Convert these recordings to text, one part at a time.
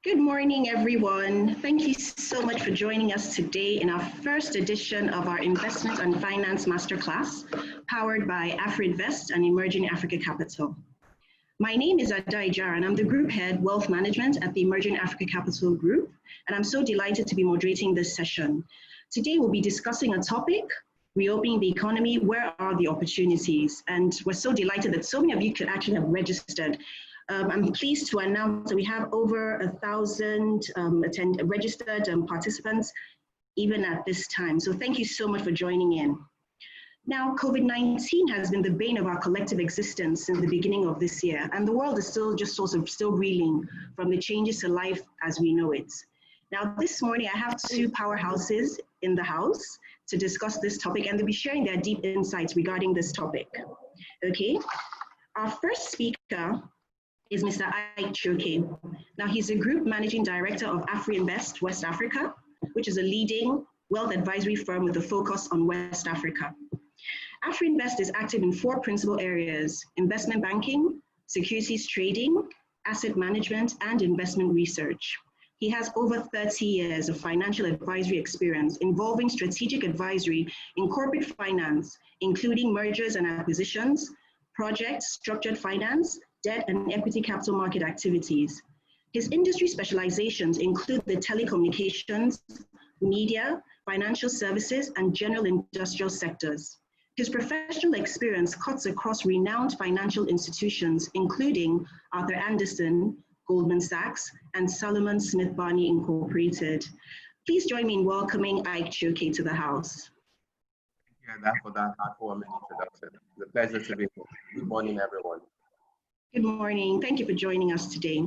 Good morning, everyone. Thank you so much for joining us today in our first edition of our Investment and Finance Masterclass, powered by Afrivest and Emerging Africa Capital. My name is Ada Ijara, and I'm the Group Head, Wealth Management at the Emerging Africa Capital Group, and I'm so delighted to be moderating this session. Today, we'll be discussing a topic, reopening the economy, where are the opportunities? And we're so delighted that so many of you could actually have registered. I'm pleased to announce that we have over 1,000 registered participants even at this time. So thank you so much for joining in. Now, COVID-19 has been the bane of our collective existence since the beginning of this year, and the world is still reeling from the changes to life as we know it. Now, this morning, I have two powerhouses in the house to discuss this topic, and they'll be sharing their deep insights regarding this topic. Okay, our first speaker is Mr. Ike Chioke. Now, he's the Group Managing Director of Afrivest West Africa, which is a leading wealth advisory firm with a focus on West Africa. Afrivest is active in four principal areas: investment banking, securities trading, asset management, and investment research. He has over 30 years of financial advisory experience involving strategic advisory in corporate finance, including mergers and acquisitions, projects, structured finance, debt and equity capital market activities. His industry specializations include the telecommunications, media, financial services, and general industrial sectors. His professional experience cuts across renowned financial institutions, including Arthur Andersen, Goldman Sachs, and Salomon Smith Barney Incorporated. Please join me in welcoming Ike Chioke to the house. Thank you for that heartwarming introduction. It's a pleasure to be here. Good morning, everyone. Good morning. Thank you for joining us today.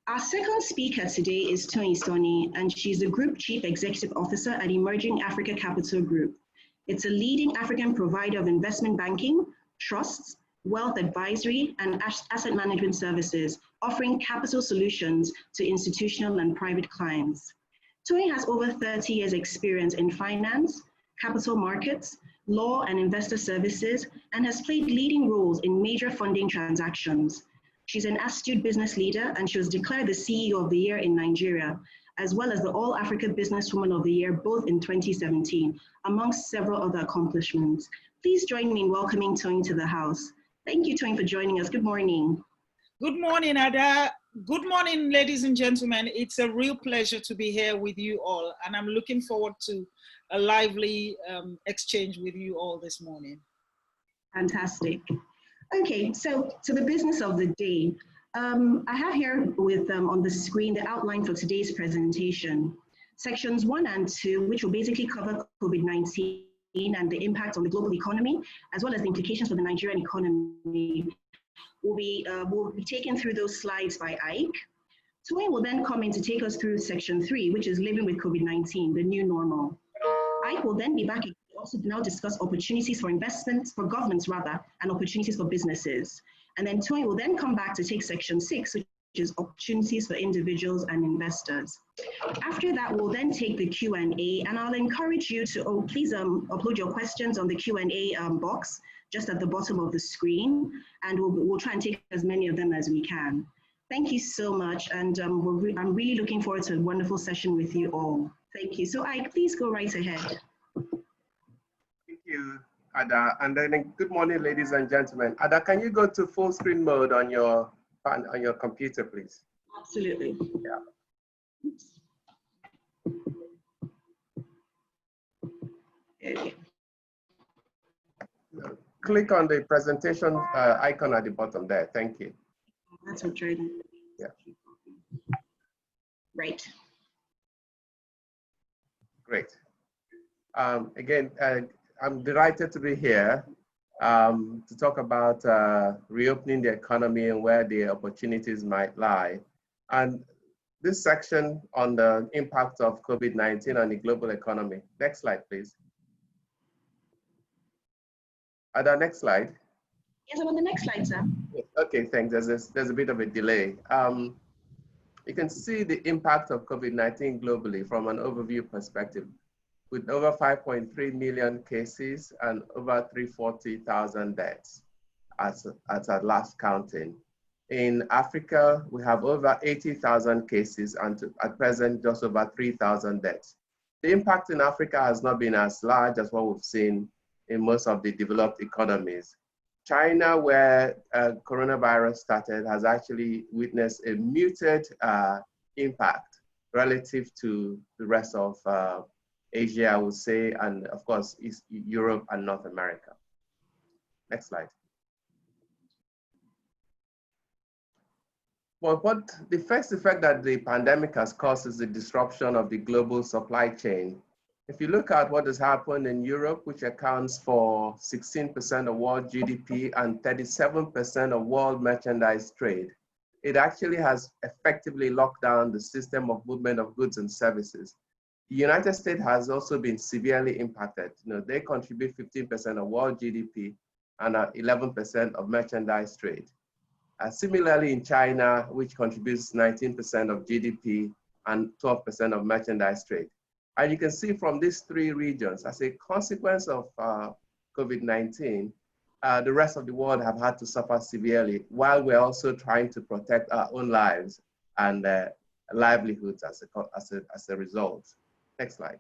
Our second speaker today is Toyin, and she's the Group Chief Executive Officer at Emerging Africa Capital Group. It's a leading African provider of investment banking, trusts, wealth advisory, and asset management services, offering capital solutions to institutional and private clients. Toyin has over 30 years experience in finance, capital markets, law and investor services, and has played leading roles in major funding transactions. She's an astute business leader, and she was declared the CEO of the Year in Nigeria, as well as the All Africa Businesswoman of the Year, both in 2017, amongst several other accomplishments. Please join me in welcoming Toyin to the house. Thank you, Toyin, for joining us. Good morning. Good morning, Ada. Good morning, ladies and gentlemen. It's a real pleasure to be here with you all, and I'm looking forward to a lively exchange with you all this morning. Fantastic. Okay, so to the business of the day. I have here with on the screen the outline for today's presentation. Sections 1 and 2, which will basically cover COVID-19 and the impact on the global economy, as well as the implications for the Nigerian economy, will be taken through those slides by Ike. Toyin will then come in to take us through section 3, which is living with COVID-19, the new normal. Ike will then be back to also now discuss opportunities for investments, for governments rather, and opportunities for businesses. And then Toyin will then come back to take section 6, which is opportunities for individuals and investors. After that, we'll then take the Q&A, and I'll encourage you to please upload your questions on the Q&A box just at the bottom of the screen, and we'll try and take as many of them as we can. Thank you so much, and I'm really looking forward to a wonderful session with you all. Thank you. So Ike, please go right ahead. Thank you, Ada. And then good morning, ladies and gentlemen. Ada, can you go to full screen mode on your computer, please? Absolutely. Yeah. Okay. Click on the presentation icon at the bottom there. Thank you. That's what Jordan. Yeah. Right. Great. Again, I'm delighted to be here to talk about reopening the economy and where the opportunities might lie. And this section on the impact of COVID-19 on the global economy. Next slide, please. Ada, next slide. Yes, I'm on the next slide, sir. Okay, thanks. There's a bit of a delay. You can see the impact of COVID-19 globally from an overview perspective, with over 5.3 million cases and over 340,000 deaths at our last counting. In Africa, we have over 80,000 cases and at present just over 3,000 deaths. The impact in Africa has not been as large as what we've seen in most of the developed economies. China, where coronavirus started, has actually witnessed a muted impact relative to the rest of Asia, I would say, and of course, East Europe and North America. Next slide. Well, what the first effect that the pandemic has caused is the disruption of the global supply chain. If you look at what has happened in Europe, which accounts for 16% of world GDP and 37% of world merchandise trade, it actually has effectively locked down the system of movement of goods and services. The United States has also been severely impacted. They contribute 15% of world GDP and 11% of merchandise trade. Similarly, in China, which contributes 19% of GDP and 12% of merchandise trade. And you can see from these three regions, as a consequence of COVID-19, the rest of the world have had to suffer severely, while we're also trying to protect our own lives and livelihoods as a result. Next slide.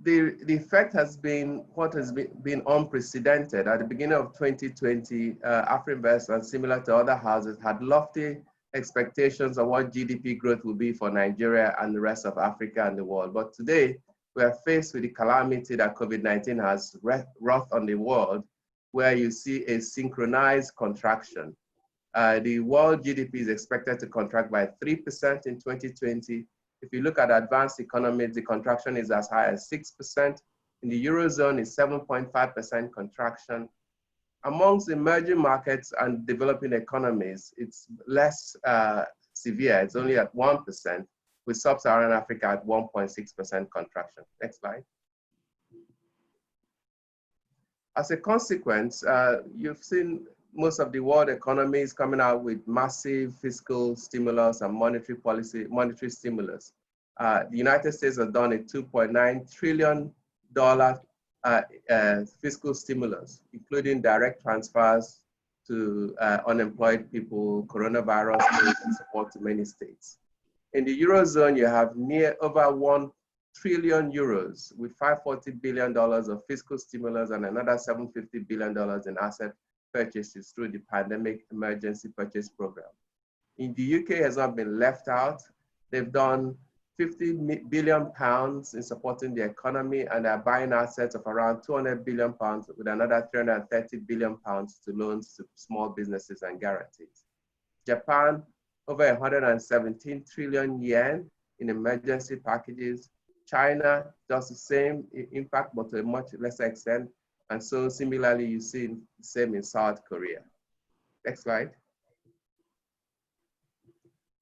The effect has been what has been unprecedented. At the beginning of 2020, Afrinvest and similar to other houses had lofty expectations of what GDP growth will be for Nigeria and the rest of Africa and the world. But today, we are faced with the calamity that COVID-19 has wrought on the world, where you see a synchronized contraction. The world GDP is expected to contract by 3% in 2020. If you look at advanced economies, the contraction is as high as 6%. In the Eurozone, it's 7.5% contraction. Amongst emerging markets and developing economies, it's less severe. It's only at 1%, with sub-Saharan Africa at 1.6% contraction. Next slide. As a consequence, you've seen most of the world economies coming out with massive fiscal stimulus and monetary stimulus. The United States has done a $2.9 trillion fiscal stimulus, including direct transfers to unemployed people, coronavirus and support to many states. In the Eurozone, you have over 1 trillion euros with $540 billion of fiscal stimulus and another $750 billion in asset purchases through the pandemic emergency purchase program. In the UK has not been left out. They've done 50 billion pounds in supporting the economy, and they're buying assets of around 200 billion pounds with another 330 billion pounds to loans to small businesses and guarantees. Japan, over 117 trillion yen in emergency packages. China does the same impact, but to a much lesser extent. And so similarly, you see the same in South Korea. Next slide.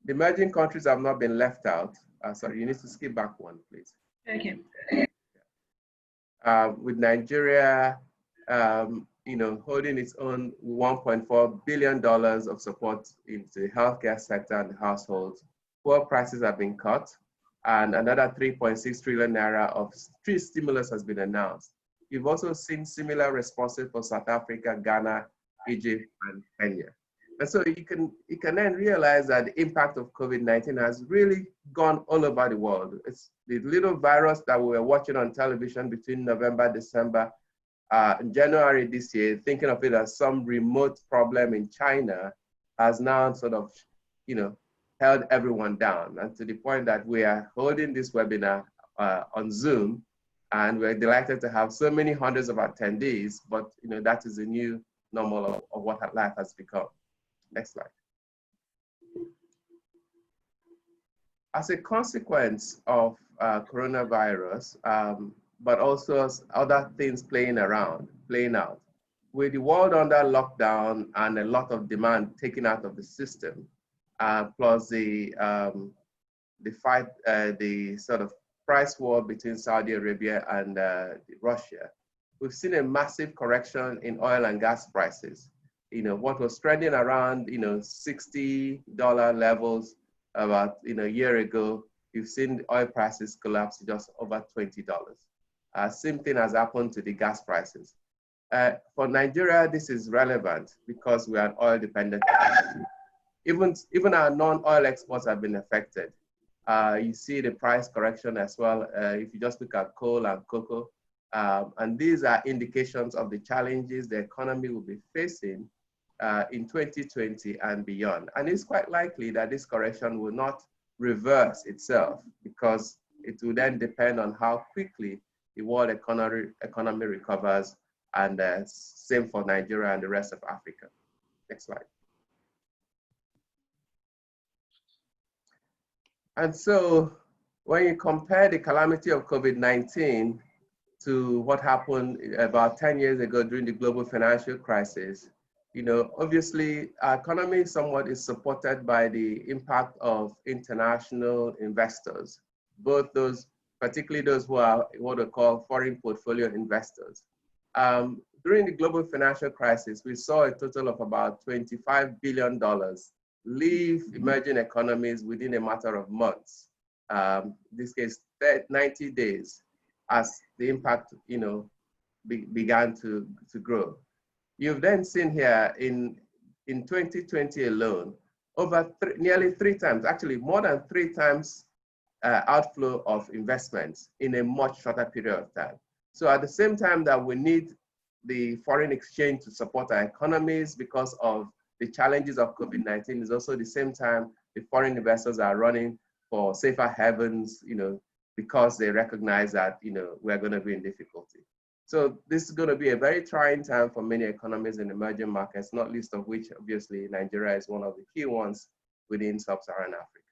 The emerging countries have not been left out. Sorry, you need to skip back one, please. Okay. With Nigeria, holding its own $1.4 billion of support into the healthcare sector and households. Fuel prices have been cut, and another 3.6 trillion naira of street stimulus has been announced. You've also seen similar responses for South Africa, Ghana, Egypt, and Kenya. And so you can then realize that the impact of COVID-19 has really gone all over the world. It's the little virus that we were watching on television between November, December, in January this year, thinking of it as some remote problem in China, has now sort of, held everyone down. And to the point that we are holding this webinar on Zoom, and we're delighted to have so many hundreds of attendees, but that is the new normal of what life has become. Next slide. As a consequence of coronavirus, but also other things playing out, with the world under lockdown and a lot of demand taken out of the system, plus the sort of price war between Saudi Arabia and Russia, we've seen a massive correction in oil and gas prices. What was trending around, $60 levels about, a year ago, you've seen the oil prices collapse to just over $20. Same thing has happened to the gas prices. For Nigeria, this is relevant because we are an oil-dependent economy. Even our non-oil exports have been affected. You see the price correction as well, if you just look at coal and cocoa. And these are indications of the challenges the economy will be facing in 2020 and beyond. And it's quite likely that this correction will not reverse itself because it will then depend on how quickly the world economy recovers, and same for Nigeria and the rest of Africa. Next slide. And so when you compare the calamity of COVID-19 to what happened about 10 years ago during the global financial crisis, you know, obviously our economy somewhat is supported by the impact of international investors, both those, particularly those who are what we call foreign portfolio investors. During the global financial crisis, we saw a total of about $25 billion leave emerging economies within a matter of months. In this case, 90 days, as the impact, you know, began to grow. You've then seen here in 2020 alone, over nearly 3 times, actually more than 3 times outflow of investments in a much shorter period of time. So at the same time that we need the foreign exchange to support our economies because of the challenges of COVID-19, is also the same time the foreign investors are running for safer havens, you know, because they recognize that, you know, we're going to be in difficulty. So this is going to be a very trying time for many economies in emerging markets, not least of which, obviously, Nigeria is one of the key ones within sub-Saharan Africa.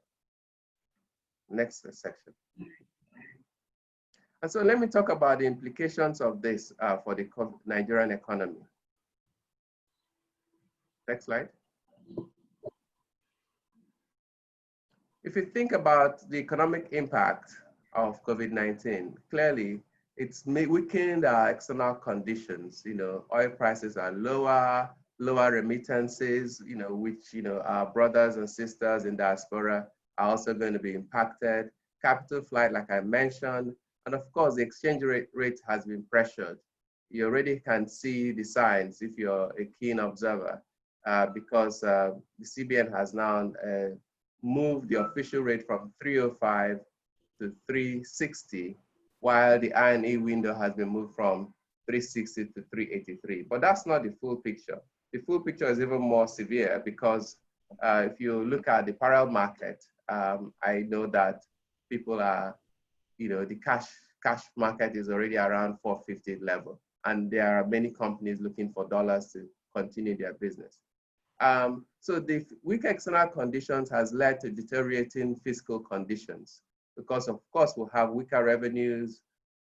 Next section. And so let me talk about the implications of this for the Nigerian economy. Next slide. If you think about the economic impact of COVID-19, clearly it's weakened our external conditions. You know, oil prices are lower remittances, you know, which, you know, our brothers and sisters in diaspora are also going to be impacted. Capital flight, like I mentioned, and of course, the exchange rate has been pressured. You already can see the signs if you're a keen observer, because the CBN has now moved the official rate from 305 to 360, while the INE window has been moved from 360 to 383. But that's not the full picture. The full picture is even more severe because if you look at the parallel market, I know that people are, you know, the cash market is already around 450 level, and there are many companies looking for dollars to continue their business. So the weak external conditions has led to deteriorating fiscal conditions because, of course, we'll have weaker revenues.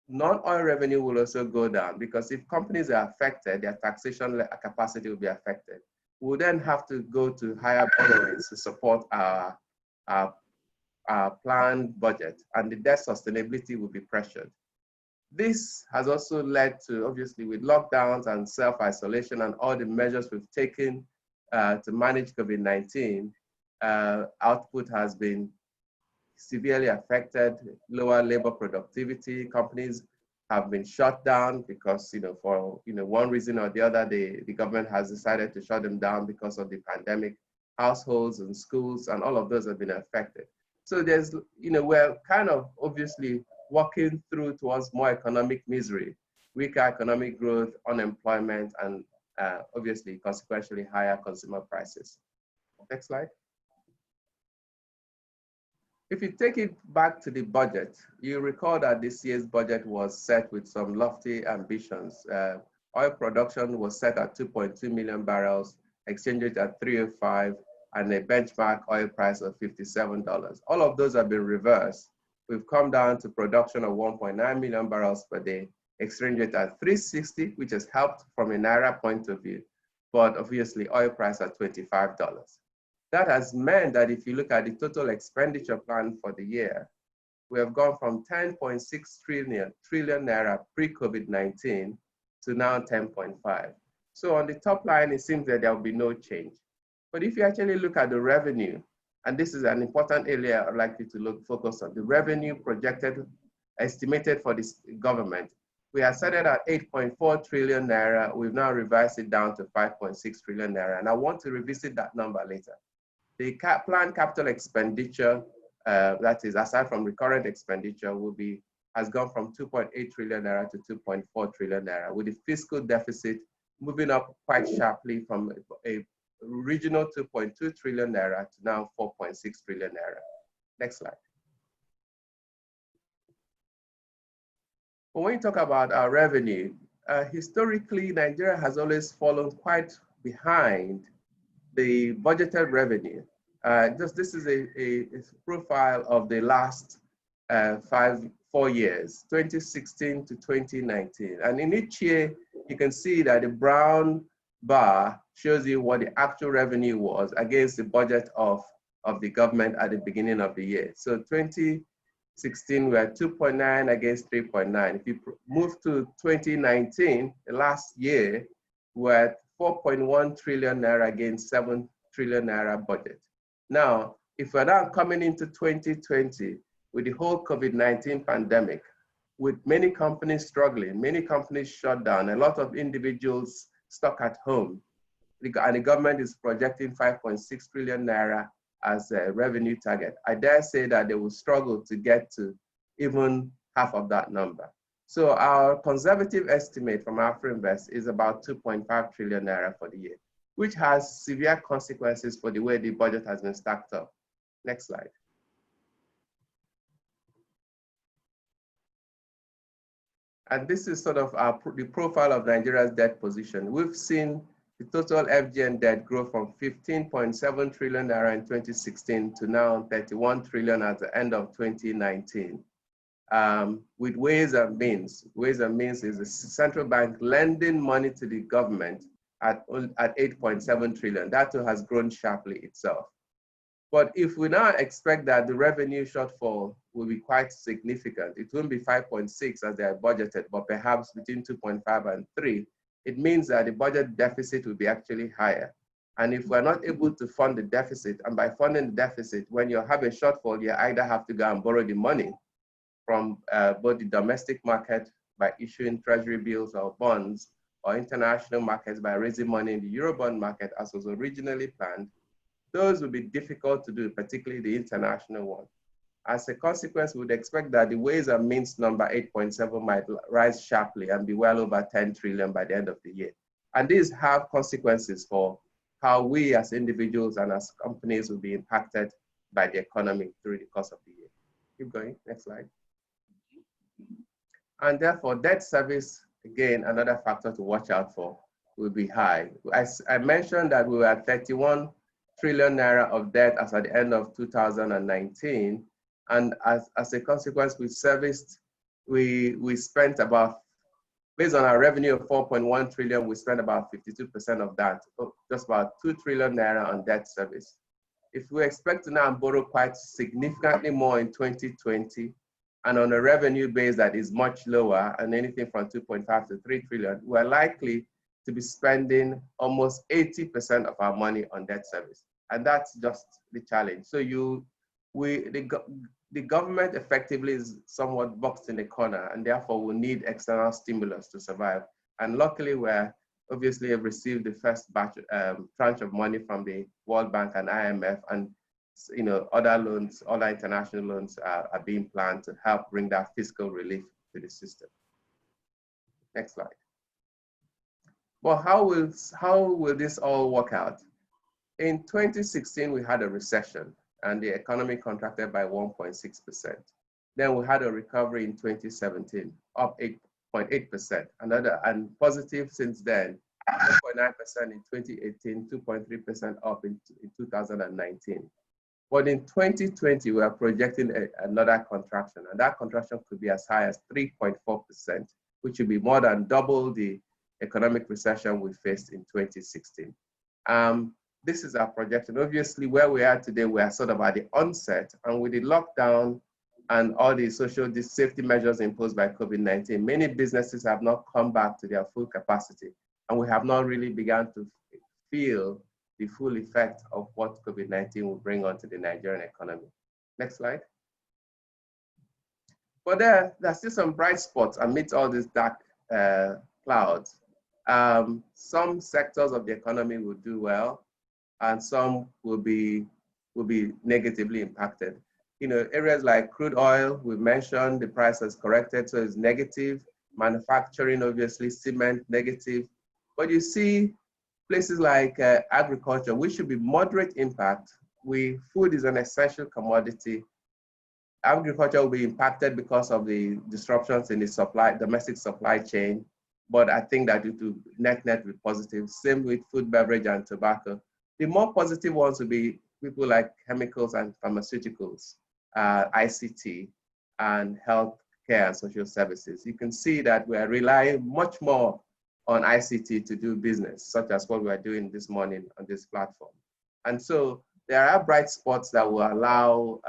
Non-oil revenue will also go down because if companies are affected, their taxation capacity will be affected. We'll then have to go to higher borrowings to support our planned budget, and the debt sustainability will be pressured. This has also led to, obviously, with lockdowns and self-isolation and all the measures we've taken to manage COVID-19, output has been severely affected, lower labor productivity. Companies have been shut down because, you know, for, you know, one reason or the other, the government has decided to shut them down because of the pandemic. Households and schools and all of those have been affected. So there's, you know, we're kind of obviously walking through towards more economic misery, weaker economic growth, unemployment, and obviously consequentially higher consumer prices. Next slide. If you take it back to the budget, you recall that this year's budget was set with some lofty ambitions. Oil production was set at 2.2 million barrels, exchange rate at 305, and a benchmark oil price of $57. All of those have been reversed. We've come down to production of 1.9 million barrels per day, exchange rate at 360, which has helped from a Naira point of view, but obviously oil price at $25. That has meant that if you look at the total expenditure plan for the year, we have gone from 10.6 trillion Naira pre-COVID-19 to now 10.5. So on the top line, it seems that there will be no change. But if you actually look at the revenue, and this is an important area I'd like you to focus on, the revenue projected, estimated for this government We had set it at 8.4 trillion naira. We've now revised it down to 5.6 trillion naira. And I want to revisit that number later. The planned capital expenditure, that is aside from recurrent expenditure, has gone from 2.8 trillion naira to 2.4 trillion naira, with the fiscal deficit moving up quite sharply from a original 2.2 trillion naira to now 4.6 trillion naira. Next slide. When we talk about our revenue, historically, Nigeria has always fallen quite behind the budgeted revenue. This is a profile of the last 4 years, 2016 to 2019. And in each year, you can see that the brown bar shows you what the actual revenue was against the budget of the government at the beginning of the year. So 2016, we're at 2.9 against 3.9. If you move to 2019, the last year, we're at 4.1 trillion naira against 7 trillion naira budget. Now, if we're now coming into 2020 with the whole COVID-19 pandemic, with many companies struggling, many companies shut down, a lot of individuals stuck at home, and the government is projecting 5.6 trillion naira as a revenue target, I dare say that they will struggle to get to even half of that number. So our conservative estimate from Afrivest is about 2.5 trillion naira for the year, which has severe consequences for the way the budget has been stacked up. Next slide. And this is sort of the profile of Nigeria's debt position. We've seen the total FGN debt grow from 15.7 trillion naira in 2016 to now 31 trillion at the end of 2019. With ways and means. Ways and means is the central bank lending money to the government at 8.7 trillion. That too has grown sharply itself. But if we now expect that the revenue shortfall will be quite significant, it won't be 5.6 as they are budgeted, but perhaps between 2.5 and 3, it means that the budget deficit will be actually higher. And if we're not able to fund the deficit, and by funding the deficit, when you have a shortfall, you either have to go and borrow the money from both the domestic market by issuing treasury bills or bonds, or international markets by raising money in the Eurobond market as was originally planned. Those will be difficult to do, particularly the international one. As a consequence, we would expect that the ways and means number 8.7 might rise sharply and be well over 10 trillion by the end of the year. And these have consequences for how we as individuals and as companies will be impacted by the economy through the course of the year. Keep going, next slide. And therefore, debt service, again, another factor to watch out for, will be high. As I mentioned that we were at 31 trillion naira of debt as at the end of 2019. And as a consequence, we spent about, based on our revenue of 4.1 trillion, we spent about 52% of that, just about 2 trillion naira on debt service. If we expect to now borrow quite significantly more in 2020, and on a revenue base that is much lower, and anything from 2.5 to 3 trillion, we're likely to be spending almost 80% of our money on debt service. And that's just the challenge. So the government effectively is somewhat boxed in the corner, and therefore will need external stimulus to survive. And luckily, we're obviously have received the first batch tranche of money from the World Bank and IMF, and other loans, other international loans are being planned to help bring that fiscal relief to the system. Next slide. Well, how will this all work out? In 2016, we had a recession and the economy contracted by 1.6%. Then we had a recovery in 2017, up 8.8%, and positive since then, 2.9% in 2018, 2.3% up in 2019. But in 2020, we are projecting another contraction, and that contraction could be as high as 3.4%, which would be more than double the economic recession we faced in 2016. This is our projection. Obviously, where we are today, we are sort of at the onset, and with the lockdown and all the social safety measures imposed by COVID-19, many businesses have not come back to their full capacity, and we have not really begun to feel the full effect of what COVID-19 will bring onto the Nigerian economy. Next slide. But there's still some bright spots amidst all this dark clouds. Some sectors of the economy will do well, and some will be negatively impacted. You know, areas like crude oil, we've mentioned the price has corrected, so it's negative. Manufacturing, obviously, cement, negative. But you see places like agriculture, which should be moderate impact. Food is an essential commodity. Agriculture will be impacted because of the disruptions in the domestic supply chain. But I think that it will net be positive. Same with food, beverage, and tobacco. The more positive ones will be people like chemicals and pharmaceuticals, ICT, and healthcare and social services. You can see that we are relying much more on ICT to do business, such as what we are doing this morning on this platform. And so there are bright spots that will allow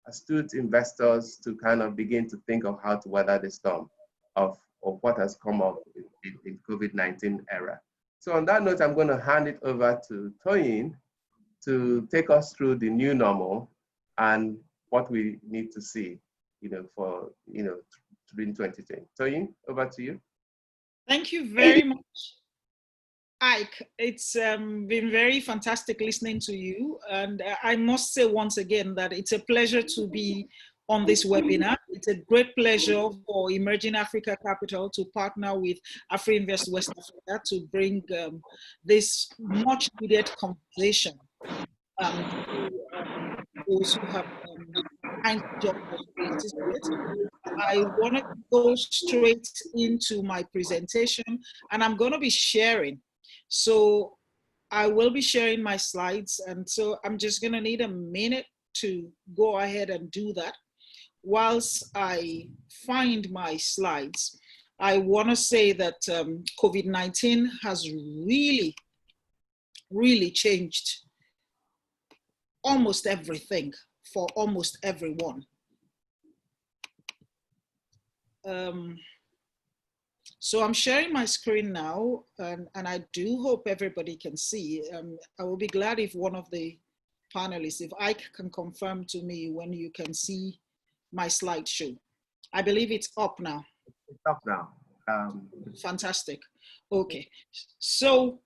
astute investors to kind of begin to think of how to weather the storm of what has come up in COVID-19 era. So on that note, I'm going to hand it over to Toyin to take us through the new normal and what we need to see, for, during 2020. Toyin, over to you. Thank you very much, Ike. It's been very fantastic listening to you. And I must say once again that it's a pleasure to be on this webinar. It's a great pleasure for Emerging Africa Capital to partner with Afrinvest West Africa to bring this much needed conversation to those who have kind job opportunities with it. I want to go straight into my presentation, and I'm going to be sharing. So I will be sharing my slides, and so I'm just going to need a minute to go ahead and do that. Whilst I find my slides, I want to say that COVID-19 has really, really changed almost everything for almost everyone. So I'm sharing my screen now, and I do hope everybody can see. I will be glad if one of the panelists, if Ike can confirm to me when you can see my slideshow. I believe it's up now. It's up now. Fantastic. Okay. So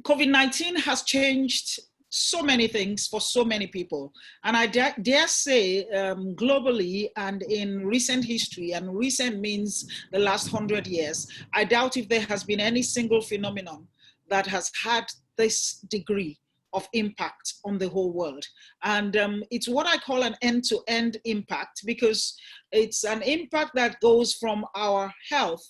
COVID-19 has changed so many things for so many people. And I dare say globally and in recent history, and recent means the last 100 years, I doubt if there has been any single phenomenon that has had this degree of impact on the whole world. And it's what I call an end-to-end impact, because it's an impact that goes from our health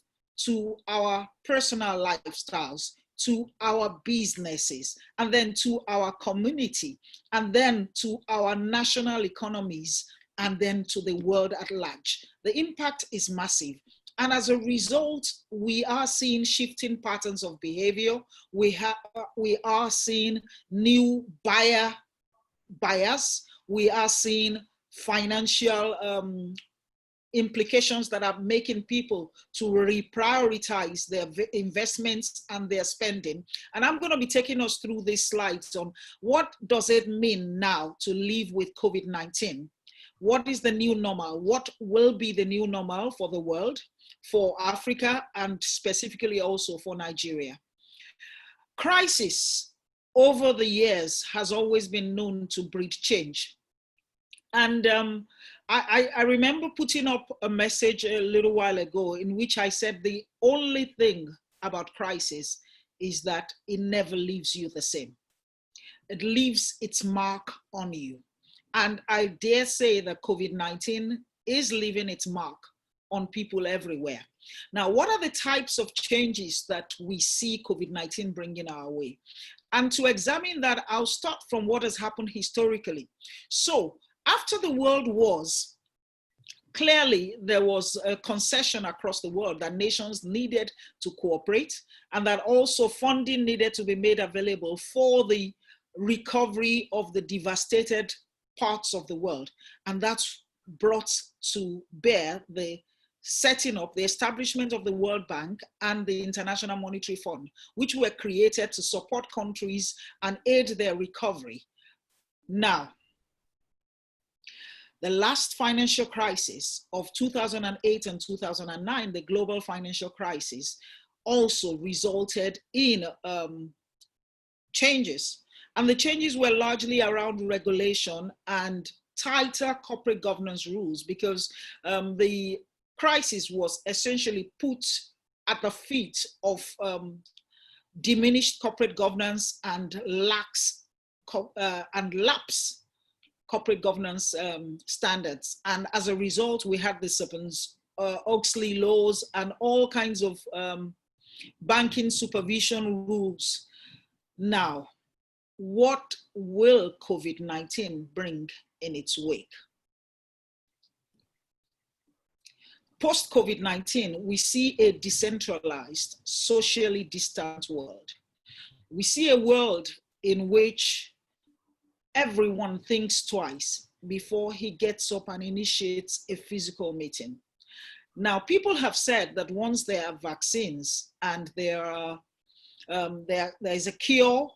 to our personal lifestyles, to our businesses, and then to our community, and then to our national economies, and then to the world at large. The impact is massive. And as a result, we are seeing shifting patterns of behavior. We are seeing new bias. We are seeing financial implications that are making people to reprioritize their investments and their spending. And I'm going to be taking us through these slides on what does it mean now to live with COVID-19? What is the new normal? What will be the new normal for the world, for Africa, and specifically also for Nigeria? Crisis over the years has always been known to breed change. And I remember putting up a message a little while ago in which I said the only thing about crisis is that it never leaves you the same. It leaves its mark on you. And I dare say that COVID-19 is leaving its mark on people everywhere. Now, what are the types of changes that we see COVID-19 bringing our way? And to examine that, I'll start from what has happened historically. So, after the world wars, clearly there was a concession across the world that nations needed to cooperate, and that also funding needed to be made available for the recovery of the devastated parts of the world. And that's brought to bear the setting up, the establishment of the World Bank and the International Monetary Fund, which were created to support countries and aid their recovery. Now, The last financial crisis of 2008 and 2009, the global financial crisis, also resulted in changes. And the changes were largely around regulation and tighter corporate governance rules, because the crisis was essentially put at the feet of diminished corporate governance and lapse corporate governance standards. And as a result, we had the Sarbanes-Oxley laws and all kinds of banking supervision rules. Now, what will COVID-19 bring in its wake? Post-COVID-19, we see a decentralized, socially distant world. We see a world in which everyone thinks twice before he gets up and initiates a physical meeting. Now, people have said that once there are vaccines and there is a cure,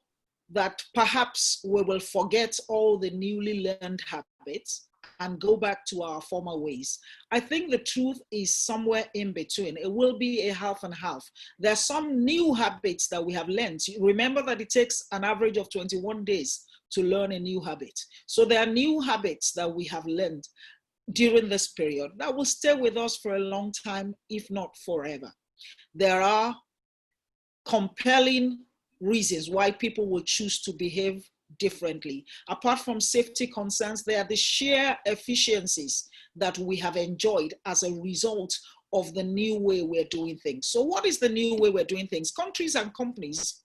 that perhaps we will forget all the newly learned habits and go back to our former ways. I think the truth is somewhere in between. It will be a half and half. There are some new habits that we have learned. Remember that it takes an average of 21 days to learn a new habit. So there are new habits that we have learned during this period that will stay with us for a long time, if not forever. There are compelling reasons why people will choose to behave differently. Apart from safety concerns, there are the sheer efficiencies that we have enjoyed as a result of the new way we're doing things. So what is the new way we're doing things? Countries and companies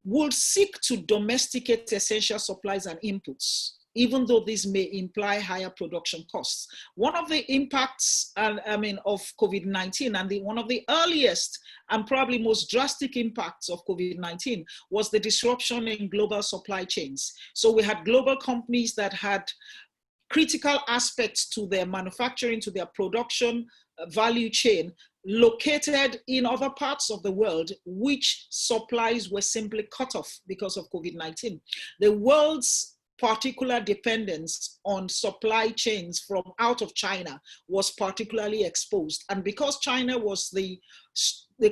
will seek to domesticate essential supplies and inputs, even though this may imply higher production costs. One of the impacts, of COVID-19, and one of the earliest and probably most drastic impacts of COVID-19 was the disruption in global supply chains. So we had global companies that had critical aspects to their manufacturing, to their production value chain, located in other parts of the world, which supplies were simply cut off because of COVID-19. The world's particular dependence on supply chains from out of China was particularly exposed. And because China was the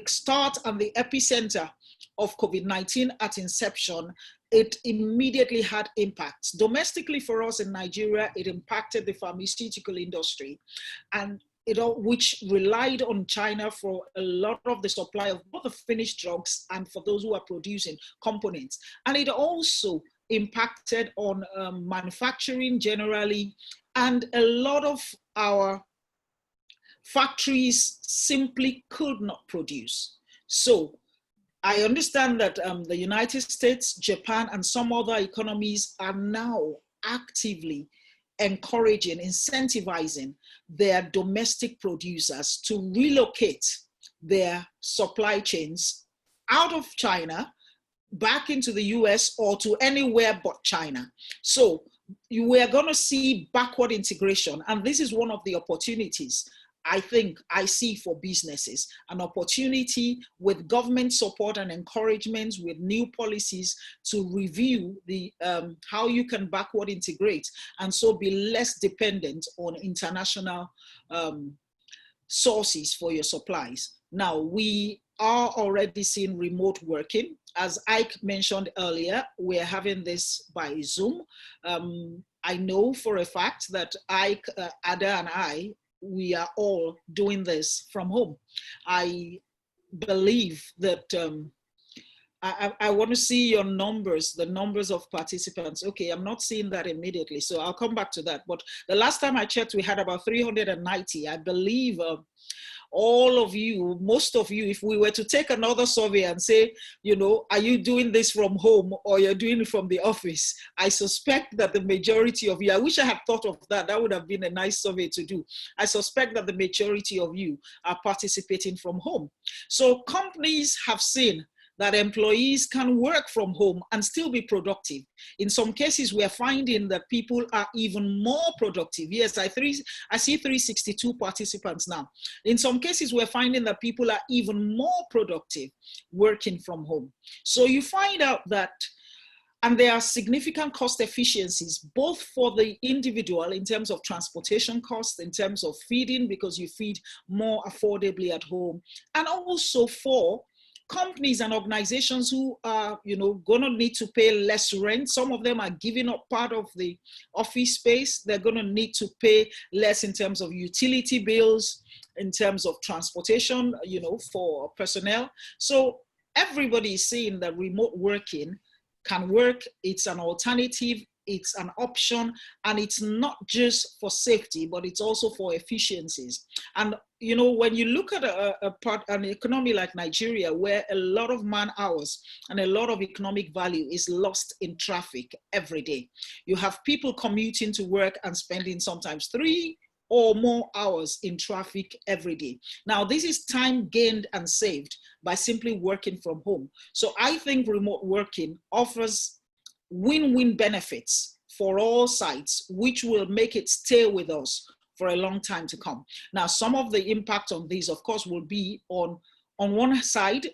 start and the epicenter of COVID-19 at inception, it immediately had impacts. Domestically for us in Nigeria, it impacted the pharmaceutical industry, and which relied on China for a lot of the supply of both the finished drugs and for those who are producing components. And it also impacted on manufacturing generally, and a lot of our factories simply could not produce. So I understand that the United States, Japan, and some other economies are now actively encouraging, incentivizing their domestic producers to relocate their supply chains out of China back into the US or to anywhere but China. So we are going to see backward integration, and this is one of the opportunities I think I see for businesses, an opportunity with government support and encouragement, with new policies to review the how you can backward integrate and so be less dependent on international sources for your supplies. Now, we are already seeing remote working. As Ike mentioned earlier, we're having this by Zoom. I know for a fact that Ike, Ada, and we are all doing this from home. I believe that I want to see your numbers, the numbers of participants. Okay, I'm not seeing that immediately, so I'll come back to that. But the last time I checked, we had about 390. I believe all of you, most of you, if we were to take another survey and say, you know, are you doing this from home or you're doing it from the office? I suspect that the majority of you, I wish I had thought of that. That would have been a nice survey to do. I suspect that the majority of you are participating from home. So companies have seen that employees can work from home and still be productive. In some cases, we are finding that people are even more productive. Yes, I see 362 participants now. In some cases, we're finding that people are even more productive working from home. So you find out that And there are significant cost efficiencies, both for the individual in terms of transportation costs, in terms of feeding, because you feed more affordably at home, and also for companies and organizations who are, gonna need to pay less rent. Some of them are giving up part of the office space. They're gonna need to pay less in terms of utility bills, in terms of transportation, for personnel. So everybody is saying that remote working can work. It's an alternative, it's an option, and it's not just for safety, but it's also for efficiencies. And when you look at an economy like Nigeria, where a lot of man hours and a lot of economic value is lost in traffic every day, you have people commuting to work and spending sometimes 3 or more hours in traffic every day. Now, this is time gained and saved by simply working from home. So I think remote working offers win-win benefits for all sides, which will make it stay with us for a long time to come. Now, some of the impact on these, of course, will be on one side,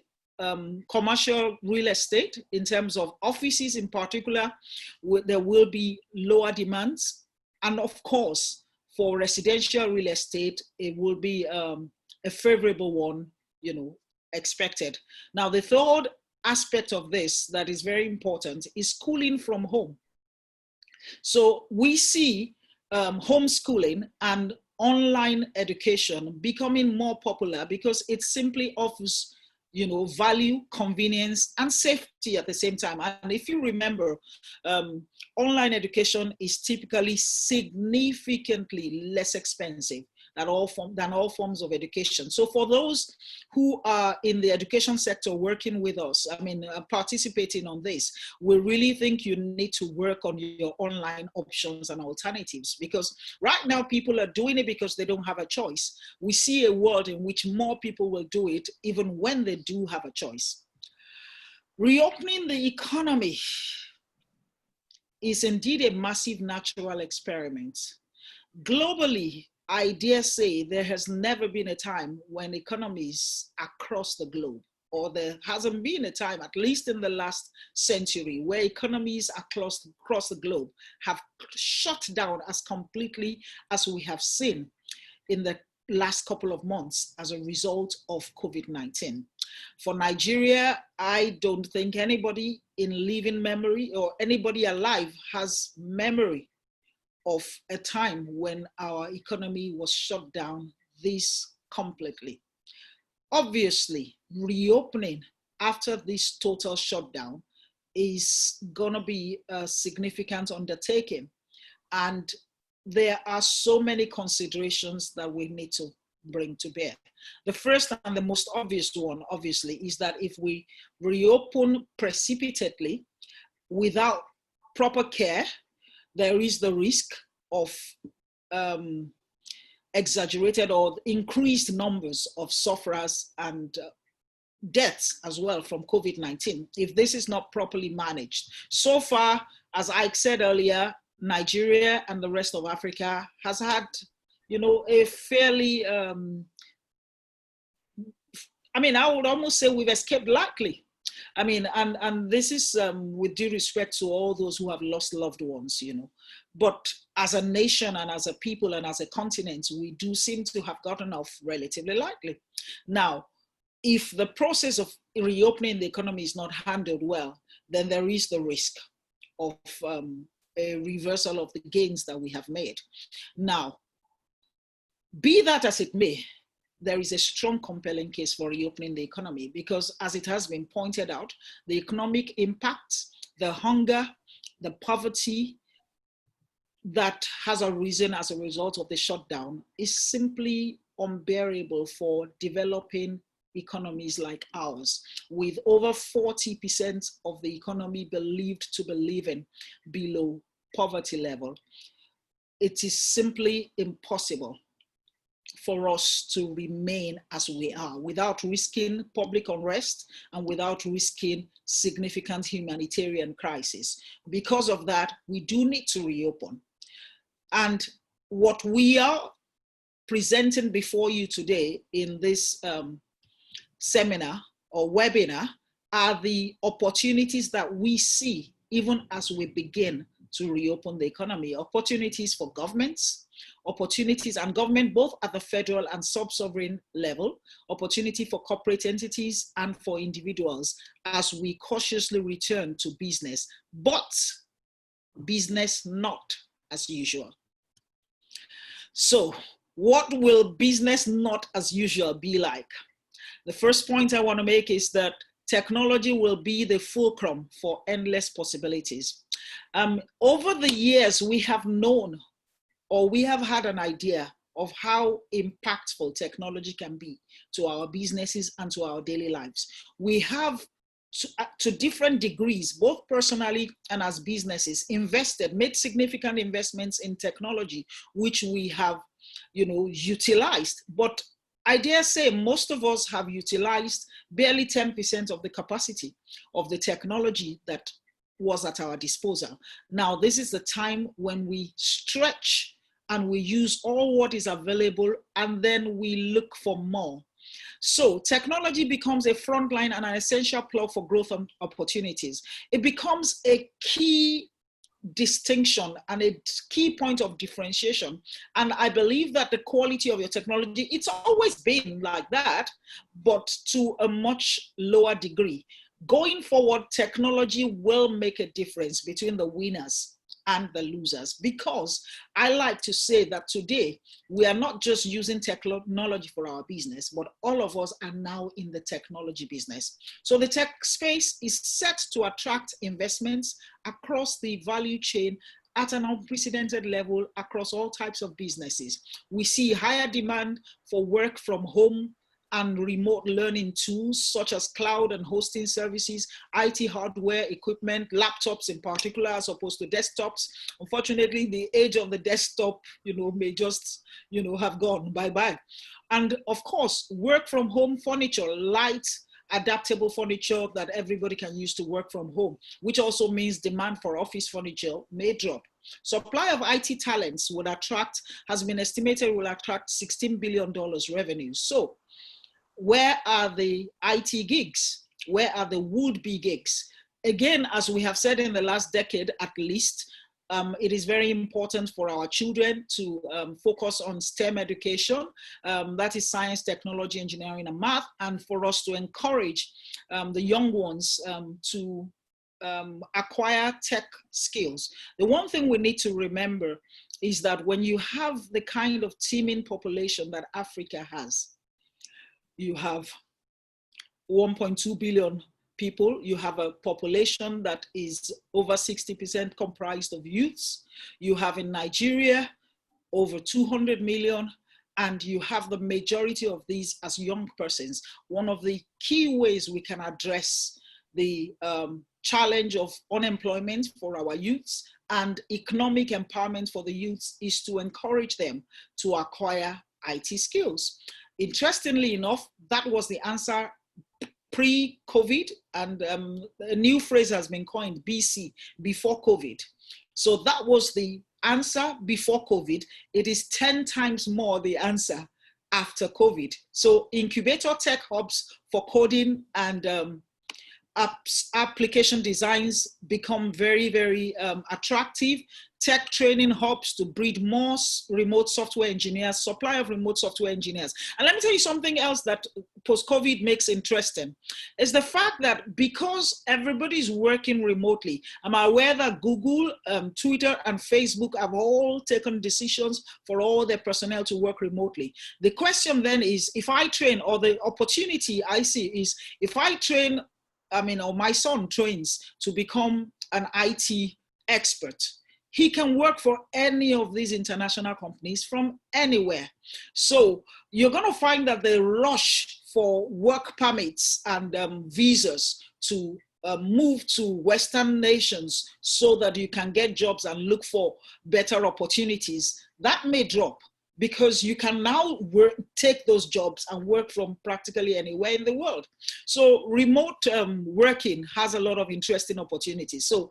commercial real estate, in terms of offices in particular, there will be lower demands. And of course, for residential real estate, it will be a favorable one, expected. Now, the third aspect of this that is very important is schooling from home. So we see homeschooling and online education becoming more popular because it simply offers, value, convenience, and safety at the same time. And if you remember, online education is typically significantly less expensive than all forms of education. So for those who are in the education sector working with us, participating on this, we really think you need to work on your online options and alternatives, because right now people are doing it because they don't have a choice. We see a world in which more people will do it even when they do have a choice. Reopening the economy is indeed a massive natural experiment. Globally, I dare say there has never been a time when economies across the globe, or there hasn't been a time, at least in the last century, where economies across the globe have shut down as completely as we have seen in the last couple of months as a result of COVID-19. For Nigeria, I don't think anybody in living memory or anybody alive has memory of a time when our economy was shut down this completely. Obviously, reopening after this total shutdown is going to be a significant undertaking. And there are so many considerations that we need to bring to bear. The first and the most obvious one, obviously, is that if we reopen precipitately without proper care, there is the risk of exaggerated or increased numbers of sufferers and deaths as well from COVID-19, if this is not properly managed. So far, as Ike said earlier, Nigeria and the rest of Africa has had, a fairly, I would almost say we've escaped lightly. And this is with due respect to all those who have lost loved ones, But as a nation and as a people and as a continent, we do seem to have gotten off relatively lightly. Now, if the process of reopening the economy is not handled well, then there is the risk of a reversal of the gains that we have made. Now, be that as it may, there is a strong, compelling case for reopening the economy because, as it has been pointed out, the economic impacts, the hunger, the poverty that has arisen as a result of the shutdown is simply unbearable for developing economies like ours, with over 40% of the economy believed to be living below poverty level. It is simply impossible for us to remain as we are without risking public unrest and without risking significant humanitarian crisis. Because of that, we do need to reopen. And what we are presenting before you today in this seminar or webinar are the opportunities that we see even as we begin to reopen the economy. Opportunities for governments, opportunities and government both at the federal and sub-sovereign level, opportunity for corporate entities and for individuals as we cautiously return to business, but business not as usual. So what will business not as usual be like? The first point I want to make is that technology will be the fulcrum for endless possibilities. Over the years, we have known, or we have had an idea of how impactful technology can be to our businesses and to our daily lives. We have, to different degrees, both personally and as businesses, made significant investments in technology, which we have, utilized. But I dare say most of us have utilized barely 10% of the capacity of the technology that was at our disposal. Now, this is the time when we stretch and we use all what is available, and then we look for more. So technology becomes a frontline and an essential plug for growth and opportunities. It becomes a key distinction and a key point of differentiation. And I believe that the quality of your technology, it's always been like that, but to a much lower degree. Going forward, technology will make a difference between the winners and the losers, because I like to say that today we are not just using technology for our business, but all of us are now in the technology business. So the tech space is set to attract investments across the value chain at an unprecedented level across all types of businesses. We see higher demand for work from home and remote learning tools such as cloud and hosting services, IT hardware, equipment, laptops in particular, as opposed to desktops. Unfortunately, the age of the desktop, may just, have gone bye-bye. And of course, work from home furniture, light, adaptable furniture that everybody can use to work from home, which also means demand for office furniture may drop. Supply of IT talents has been estimated will attract $16 billion revenue. So, where are the IT gigs? Where are the would-be gigs? Again, as we have said in the last decade at least, it is very important for our children to focus on STEM education, that is science, technology, engineering, and math, and for us to encourage the young ones to acquire tech skills. The one thing we need to remember is that when you have the kind of teeming population that Africa has, you have 1.2 billion people. You have a population that is over 60% comprised of youths. You have in Nigeria over 200 million, and you have the majority of these as young persons. One of the key ways we can address the challenge of unemployment for our youths and economic empowerment for the youths is to encourage them to acquire IT skills. Interestingly enough, that was the answer pre-COVID, and a new phrase has been coined, BC, before COVID. So that was the answer before COVID. It is 10 times more the answer after COVID. So incubator tech hubs for coding and application designs become very, very attractive. Tech training hubs to breed more remote software engineers, supply of remote software engineers. And let me tell you something else that post-COVID makes interesting, is the fact that because everybody's working remotely, I'm aware that Google, Twitter, and Facebook have all taken decisions for all their personnel to work remotely. The question then is, if I train, or the opportunity I see is, if I train, or my son trains to become an IT expert, he can work for any of these international companies from anywhere. So you're going to find that the rush for work permits and visas to move to Western nations so that you can get jobs and look for better opportunities, that may drop, because you can now take those jobs and work from practically anywhere in the world. So remote working has a lot of interesting opportunities. So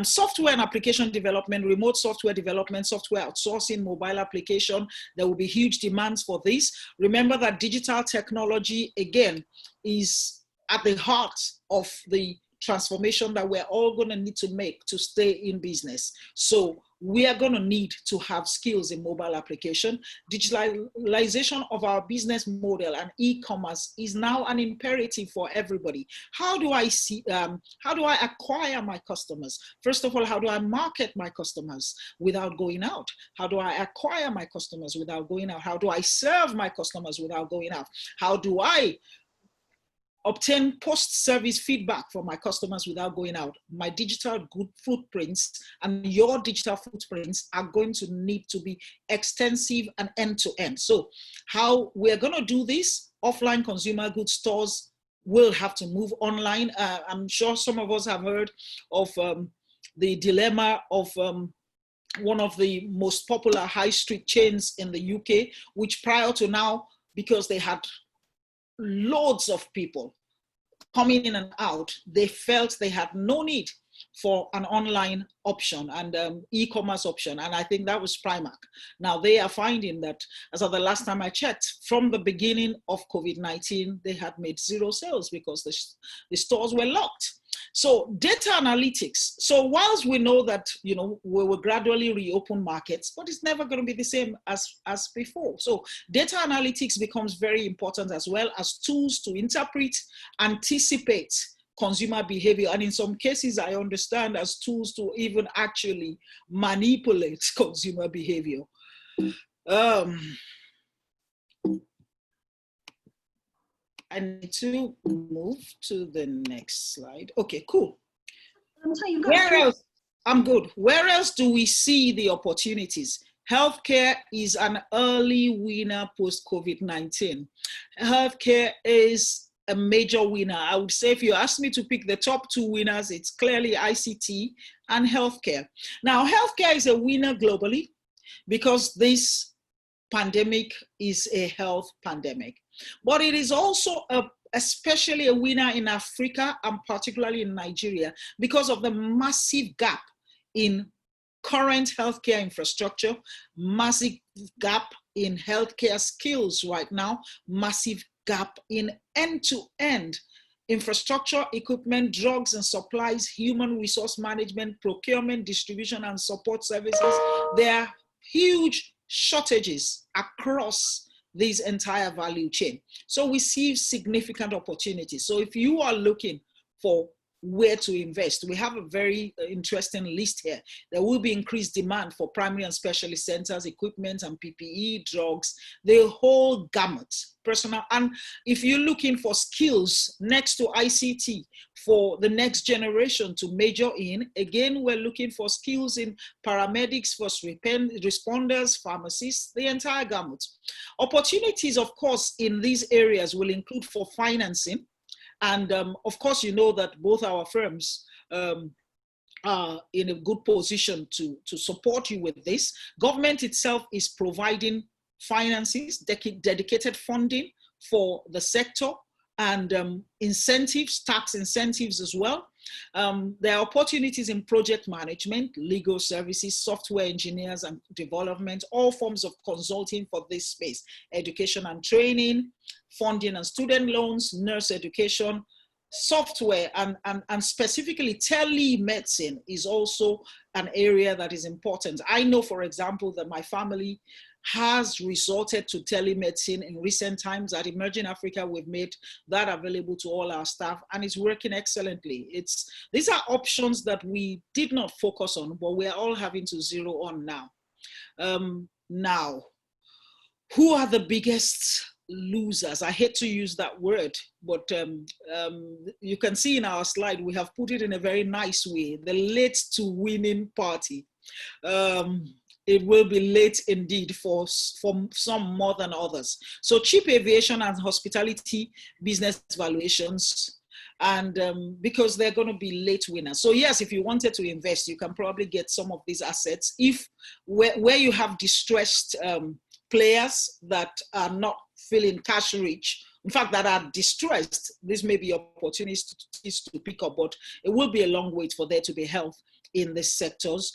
software and application development, remote software development, software outsourcing, mobile application, there will be huge demands for this. Remember that digital technology, again, is at the heart of the transformation that we're all going to need to make to stay in business. So we are going to need to have skills in mobile application. Digitalization of our business model and e-commerce is now an imperative for everybody. How do I acquire my customers? First of all, how do I market my customers without going out? How do I acquire my customers without going out? How do I serve my customers without going out? How do I obtain post-service feedback from my customers without going out? My digital good footprints and your digital footprints are going to need to be extensive and end-to-end. So how we're going to do this, offline consumer goods stores will have to move online. I'm sure some of us have heard of the dilemma of one of the most popular high street chains in the UK, which prior to now, because they had loads of people coming in and out, they felt they had no need for an online option and e-commerce option. And I think that was Primark. Now they are finding that, as of the last time I checked, from the beginning of COVID-19, they had made zero sales because the stores were locked. So data analytics. So whilst we know that, we will gradually reopen markets, but it's never going to be the same as before. So data analytics becomes very important, as well as tools to interpret, anticipate consumer behavior. And in some cases, I understand, as tools to even actually manipulate consumer behavior. I need to move to the next slide. Okay, cool. Where else? I'm good. Where else do we see the opportunities? Healthcare is an early winner post-COVID-19. Healthcare is a major winner. I would say if you ask me to pick the top two winners, it's clearly ICT and healthcare. Now, healthcare is a winner globally because this pandemic is a health pandemic. But it is also especially a winner in Africa and particularly in Nigeria because of the massive gap in current healthcare infrastructure, massive gap in healthcare skills right now, massive gap in end-to-end infrastructure, equipment, drugs and supplies, human resource management, procurement, distribution and support services. There are huge shortages across this entire value chain. So we see significant opportunities. So if you are looking for where to invest, we have a very interesting list here. There will be increased demand for primary and specialist centers, equipment and PPE, drugs, the whole gamut, personal. And if you're looking for skills next to ICT for the next generation to major in, again, we're looking for skills in paramedics, first responders, pharmacists, the entire gamut. Opportunities, of course, in these areas will include for financing. And of course, you know that both our firms are in a good position to support you with this. Government itself is providing finances, dedicated funding for the sector, and incentives, tax incentives as well. There are opportunities in project management, legal services, software engineers and development, all forms of consulting for this space, education and training, funding and student loans, nurse education, software, and specifically telemedicine is also an area that is important. I know, for example, that my family has resorted to telemedicine in recent times. At Emerging Africa, we've made that available to all our staff, and it's working excellently. These are options that we did not focus on, but we are all having to zero on now. Now, who are the biggest losers? I hate to use that word, but you can see in our slide, we have put it in a very nice way, the late to winning party. It will be late indeed for some more than others. So cheap aviation and hospitality business valuations, and because they're going to be late winners. So yes, if you wanted to invest, you can probably get some of these assets. If where you have distressed players that are not feeling cash rich in fact, that are distressed, this may be opportunities to pick up, but it will be a long wait for there to be health in these sectors.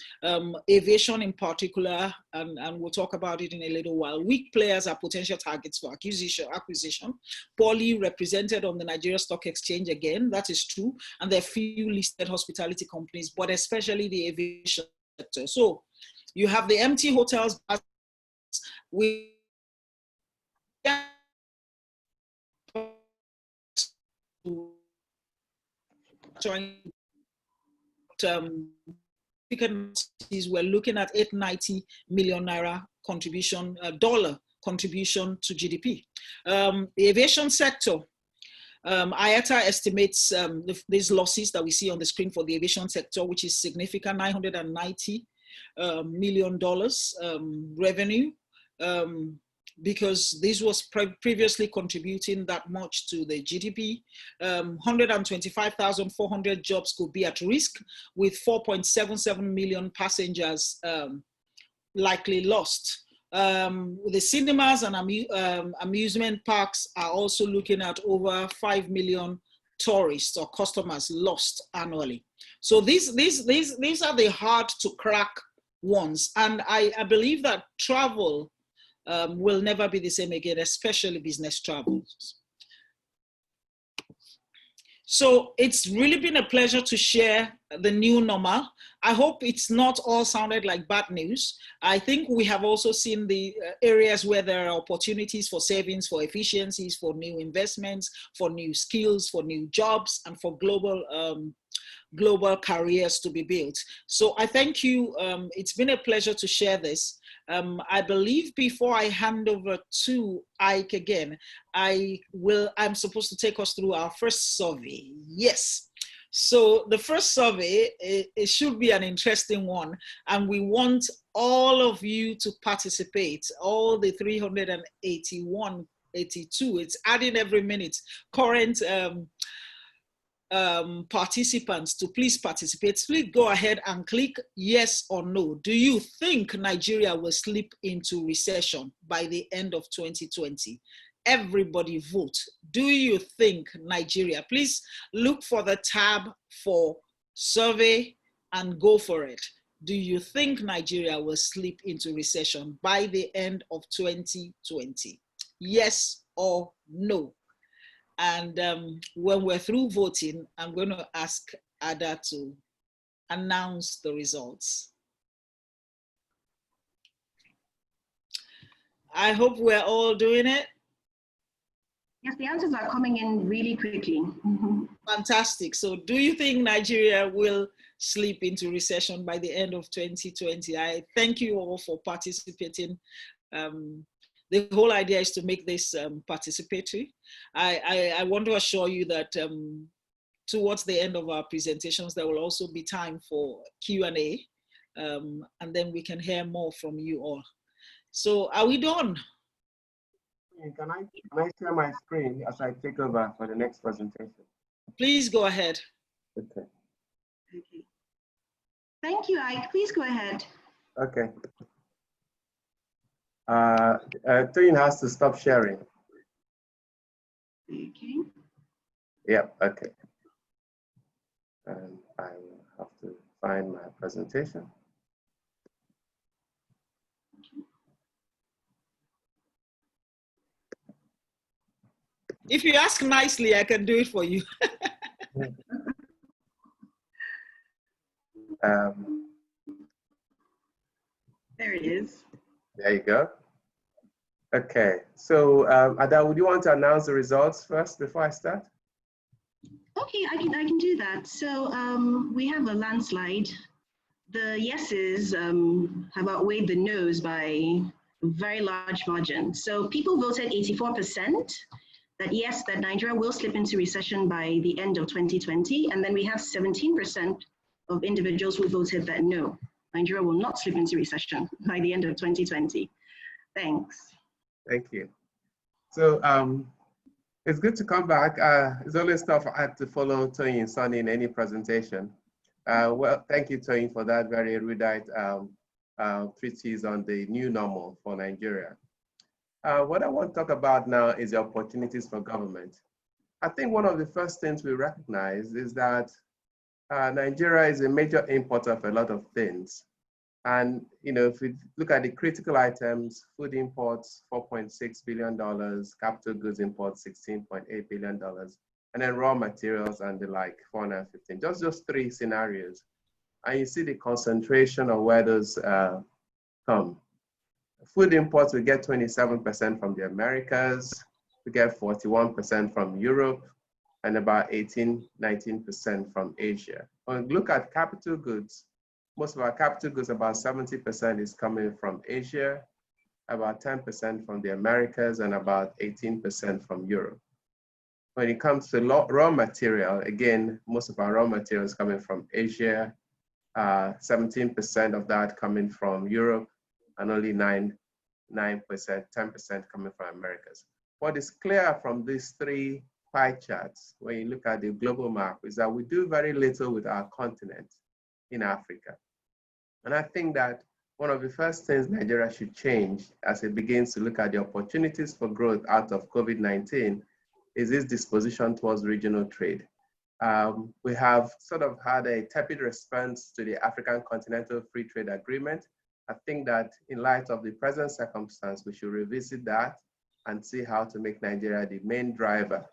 Aviation in particular, and we'll talk about it in a little while. Weak players are potential targets for acquisition. Poorly represented on the Nigeria Stock Exchange again, that is true. And there are few listed hospitality companies, but especially the aviation sector. So you have the empty hotels. We we're looking at 890 million naira contribution, dollar contribution to GDP. The aviation sector, IATA estimates these losses that we see on the screen for the aviation sector, which is significant, $990 million revenue, because this was previously contributing that much to the GDP. 125,400 jobs could be at risk, with 4.77 million passengers likely lost. The cinemas and amusement parks are also looking at over 5 million tourists or customers lost annually. So these are the hard to crack ones. And I believe that travel will never be the same again, especially business travel. So it's really been a pleasure to share the new normal. I hope it's not all sounded like bad news. I think we have also seen the areas where there are opportunities for savings, for efficiencies, for new investments, for new skills, for new jobs, and for global careers to be built. So I thank you. It's been a pleasure to share this. I believe before I hand over to Ike again, I'm supposed to take us through our first survey. Yes. So the first survey, it should be an interesting one, and we want all of you to participate, all the 381, 82, it's adding every minute, current participants to please participate. Please go ahead and click yes or no. Do you think Nigeria will slip into recession by the end of 2020? Everybody vote. Do you think Nigeria? Please look for the tab for survey and go for it. Do you think Nigeria will slip into recession by the end of 2020? Yes or no? And when we're through voting, I'm going to ask Ada to announce the results. I hope we're all doing it. Yes, the answers are coming in really quickly. Fantastic. So do you think Nigeria will slip into recession by the end of 2020? I thank you all for participating. The whole idea is to make this participatory. I want to assure you that towards the end of our presentations, there will also be time for Q&A, and then we can hear more from you all. So are we done? Can I share my screen as I take over for the next presentation? Please go ahead. Okay. Okay. Thank you, Ike. Please go ahead. Okay. Toyin has to stop sharing. Okay. Yep, okay. And I will have to find my presentation. If you ask nicely, I can do it for you. There it is. There you go. Okay, so Ada, would you want to announce the results first before I start? Okay, I can do that. So we have a landslide. The yeses have outweighed the noes by a very large margin. So people voted 84% that yes, that Nigeria will slip into recession by the end of 2020. And then we have 17% of individuals who voted that no, Nigeria will not slip into recession by the end of 2020. Thanks. Thank you. So it's good to come back. It's always tough I had to follow Toyin and Sanni in any presentation. Well, thank you, Toyin, for that very erudite treatise on the new normal for Nigeria. What I want to talk about now is the opportunities for government. I think one of the first things we recognize is that Nigeria is a major importer of a lot of things. And if we look at the critical items, food imports, $4.6 billion, capital goods imports, $16.8 billion, and then raw materials and the like, 415, just three scenarios. And you see the concentration of where those come. Food imports, we get 27% from the Americas, we get 41% from Europe, and about 19% from Asia. When we look at capital goods, most of our capital goods, about 70% is coming from Asia, about 10% from the Americas, and about 18% from Europe. When it comes to raw material, again, most of our raw material is coming from Asia, 17% of that coming from Europe, and only 10% coming from Americas. What is clear from these three pie charts, when you look at the global map, is that we do very little with our continent in Africa. And I think that one of the first things Nigeria should change as it begins to look at the opportunities for growth out of COVID-19 is this disposition towards regional trade. We have sort of had a tepid response to the African Continental Free Trade Agreement. I think that in light of the present circumstance, we should revisit that and see how to make Nigeria the main driver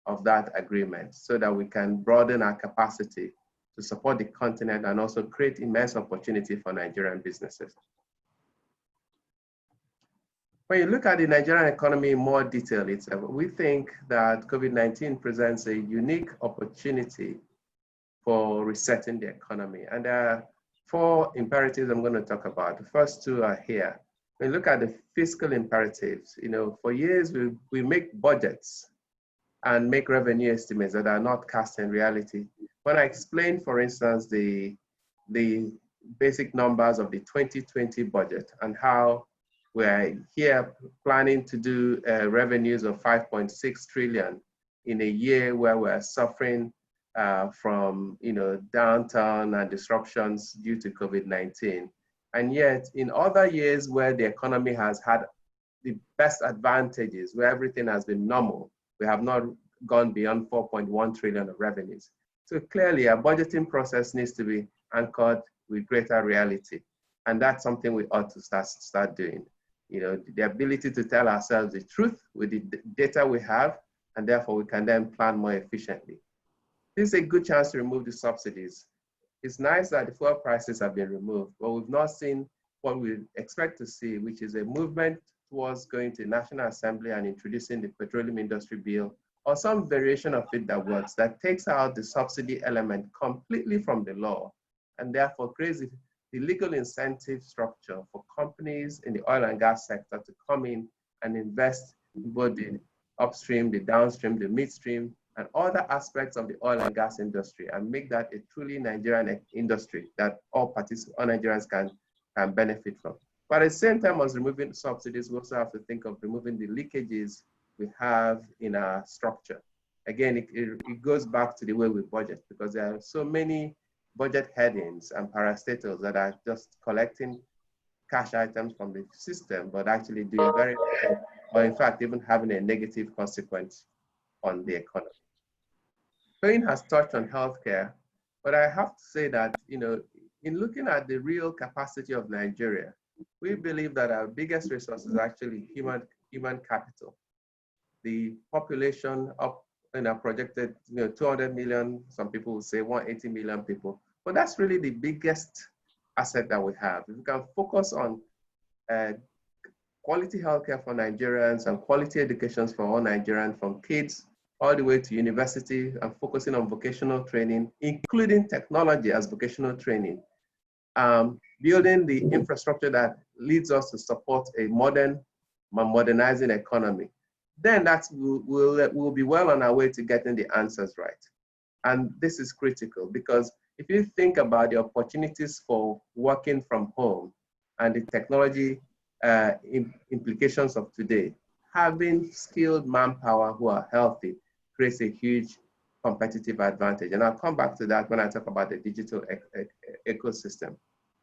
of that agreement so that we can broaden our capacity to support the continent and also create immense opportunity for Nigerian businesses. When you look at the Nigerian economy in more detail, we think that COVID-19 presents a unique opportunity for resetting the economy. And there are four imperatives I'm going to talk about. The first two are here. When you look at the fiscal imperatives, for years we make budgets and make revenue estimates that are not cast in reality. When I explain, for instance, the basic numbers of the 2020 budget and how we're here planning to do revenues of 5.6 trillion in a year where we're suffering from downturn and disruptions due to COVID-19. And yet in other years where the economy has had the best advantages, where everything has been normal, we have not gone beyond 4.1 trillion of revenues. So clearly our budgeting process needs to be anchored with greater reality. And that's something we ought to start doing. The ability to tell ourselves the truth with the data we have, and therefore we can then plan more efficiently. This is a good chance to remove the subsidies. It's nice that the fuel prices have been removed, but we've not seen what we expect to see, which is a movement towards going to the National Assembly and introducing the Petroleum Industry Bill, or some variation of it that works, that takes out the subsidy element completely from the law, and therefore creates the legal incentive structure for companies in the oil and gas sector to come in and invest in both the upstream, the downstream, the midstream, and other aspects of the oil and gas industry, and make that a truly Nigerian industry that all Nigerians can benefit from. But at the same time as removing subsidies, we also have to think of removing the leakages we have in our structure. Again, it goes back to the way we budget, because there are so many budget headings and parastatals that are just collecting cash items from the system, but actually doing very little, or in fact, even having a negative consequence on the economy. Toyin has touched on healthcare, but I have to say that, in looking at the real capacity of Nigeria, we believe that our biggest resource is actually human capital. The population up projected 200 million, some people will say 180 million people, but that's really the biggest asset that we have. If we can focus on quality healthcare for Nigerians and quality educations for all Nigerians, from kids all the way to university, and focusing on vocational training, including technology as vocational training, building the infrastructure that leads us to support a modernizing economy, then we'll be well on our way to getting the answers right. And this is critical, because if you think about the opportunities for working from home and the technology implications of today, having skilled manpower who are healthy creates a huge competitive advantage. And I'll come back to that when I talk about the digital ecosystem.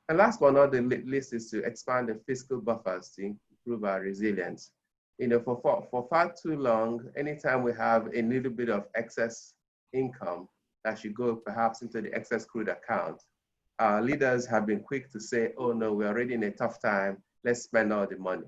And last but not the least is to expand the fiscal buffers to improve our resilience. You know, for far too long, anytime we have a little bit of excess income that should go perhaps into the excess crude account, our leaders have been quick to say, oh no, we're already in a tough time, let's spend all the money.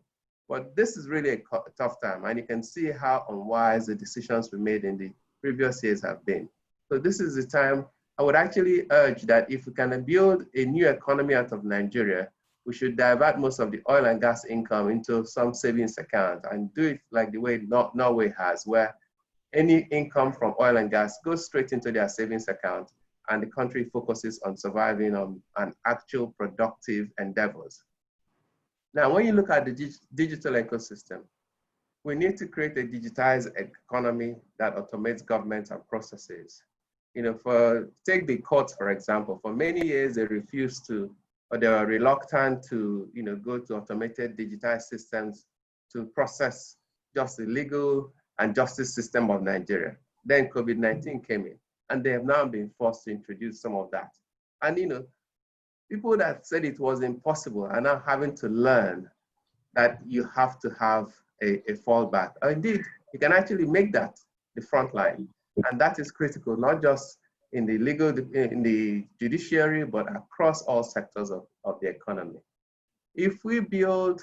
But this is really a tough time, and you can see how unwise the decisions we made in the previous years have been. So this is the time I would actually urge that if we can build a new economy out of Nigeria, we should divert most of the oil and gas income into some savings account and do it like the way Norway has, where any income from oil and gas goes straight into their savings account, and the country focuses on surviving on actual productive endeavors. Now, when you look at the digital ecosystem, we need to create a digitized economy that automates government and processes. You know, take the courts, for example. For many years, they refused to, or they were reluctant to, you know, go to automated digitized systems to process just the legal and justice system of Nigeria. Then COVID-19 came in, and they have now been forced to introduce some of that. And, you know, people that said it was impossible are now having to learn that you have to have a fallback. Or indeed, you can actually make that the front line. And that is critical, not just in the legal, in the judiciary, but across all sectors of the economy. If we build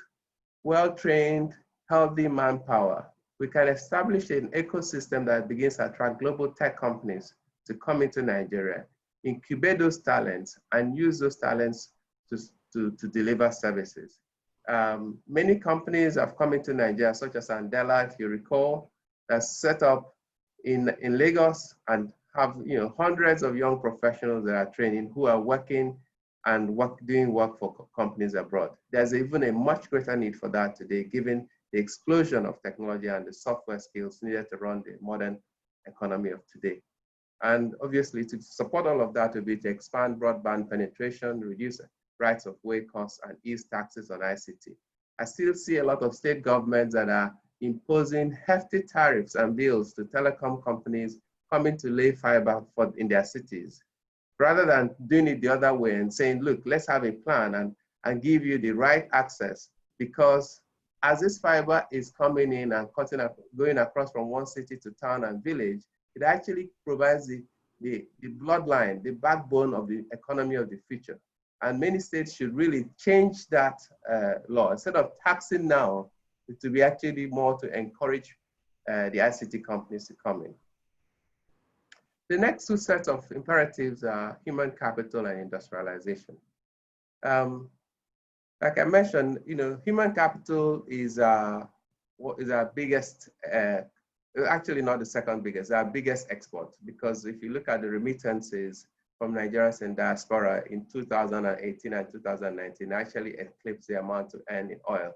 well-trained, healthy manpower, we can establish an ecosystem that begins to attract global tech companies to come into Nigeria, incubate those talents, and use those talents to deliver services. Many companies have come into Nigeria, such as Andela, if you recall, that's set up in Lagos and have, you know, hundreds of young professionals that are training who are working and doing work for companies abroad. There's even a much greater need for that today, given the explosion of technology and the software skills needed to run the modern economy of today. And obviously, to support all of that would be to expand broadband penetration, reduce rights of way costs, and ease taxes on ICT. I still see a lot of state governments that are imposing hefty tariffs and bills to telecom companies coming to lay fiber in their cities, rather than doing it the other way and saying, look, let's have a plan and give you the right access, because as this fiber is coming in and going across from one city to town and village, it actually provides the bloodline, the backbone of the economy of the future. And many states should really change that law. Instead of taxing now, it will be actually more to encourage the ICT companies to come in. The next two sets of imperatives are human capital and industrialization. Like I mentioned, you know, human capital is what is our biggest, actually not the second biggest, our biggest export, because if you look at the remittances from Nigerians in diaspora in 2018 and 2019, actually eclipsed the amount to earn in oil.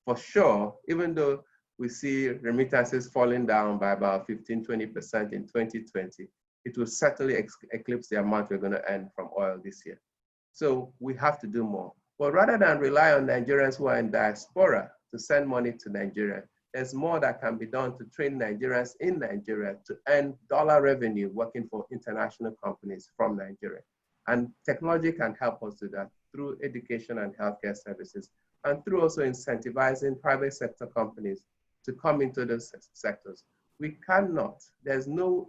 For sure, even though we see remittances falling down by about 15, 20% in 2020, it will certainly eclipse the amount we're going to earn from oil this year. So we have to do more. But rather than rely on Nigerians who are in diaspora to send money to Nigeria, there's more that can be done to train Nigerians in Nigeria to earn dollar revenue working for international companies from Nigeria. And technology can help us do that through education and healthcare services, and through also incentivizing private sector companies to come into those sectors. We cannot, there's no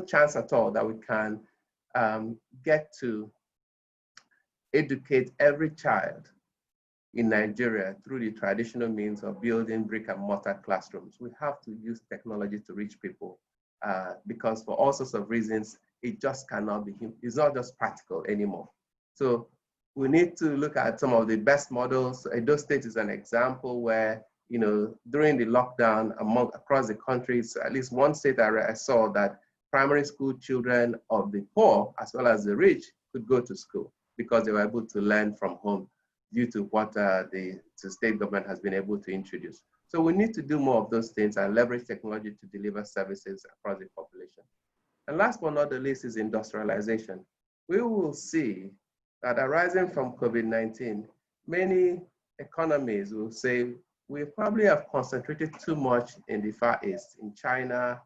chance at all that we can get to educate every child in Nigeria through the traditional means of building brick and mortar classrooms. We have to use technology to reach people because for all sorts of reasons, it just cannot be, it's not just practical anymore. So we need to look at some of the best models. Edo State is an example where, you know, during the lockdown across the country, at least one state I saw that primary school children of the poor as well as the rich could go to school because they were able to learn from home due to what the state government has been able to introduce. So we need to do more of those things and leverage technology to deliver services across the population. And last but not the least is industrialization. We will see that arising from COVID-19, many economies will say we probably have concentrated too much in the Far East, in China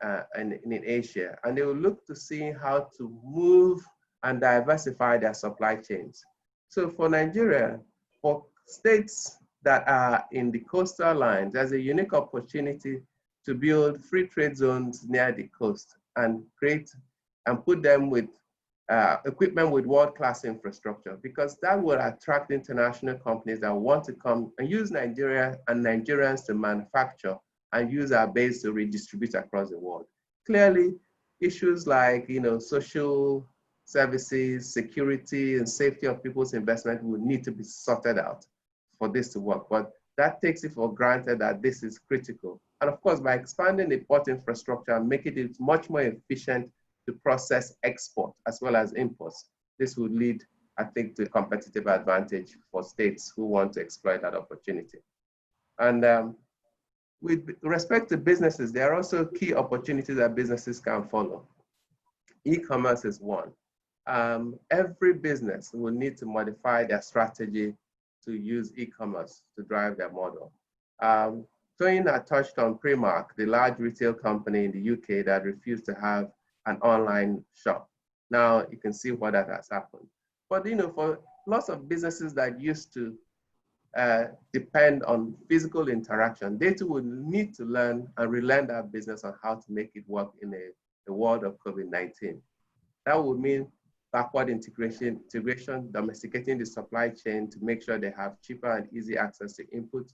and in Asia, and they will look to see how to move and diversify their supply chains. So for Nigeria, for states that are in the coastal lines, there's a unique opportunity to build free trade zones near the coast and create and put them with equipment with world-class infrastructure, because that will attract international companies that want to come and use Nigeria and Nigerians to manufacture and use our base to redistribute across the world. Clearly, issues like social services, security, and safety of people's investment will need to be sorted out for this to work. But that takes it for granted that this is critical. And of course, by expanding the port infrastructure and making it much more efficient to process export as well as imports, this would lead, I think, to a competitive advantage for states who want to exploit that opportunity. And with respect to businesses, there are also key opportunities that businesses can follow. E-commerce is one. Every business will need to modify their strategy to use e-commerce to drive their model. Toyin had touched on Primark, the large retail company in the UK that refused to have an online shop. Now you can see what that has happened. But for lots of businesses that used to depend on physical interaction, they too would need to learn and relearn that business on how to make it work in the world of COVID-19. That would mean backward integration, domesticating the supply chain to make sure they have cheaper and easy access to input,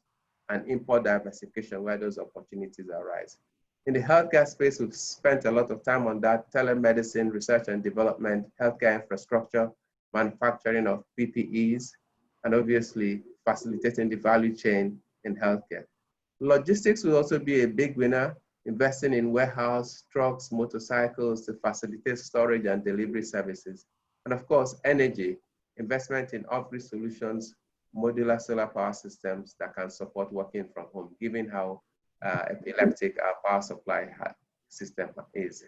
and import diversification where those opportunities arise. In the healthcare space, we've spent a lot of time on that: telemedicine, research and development, healthcare infrastructure, manufacturing of PPEs, and obviously facilitating the value chain in healthcare. Logistics will also be a big winner, investing in warehouse, trucks, motorcycles to facilitate storage and delivery services. And of course, energy, investment in off-grid solutions, modular solar power systems that can support working from home, given how epileptic our power supply system is.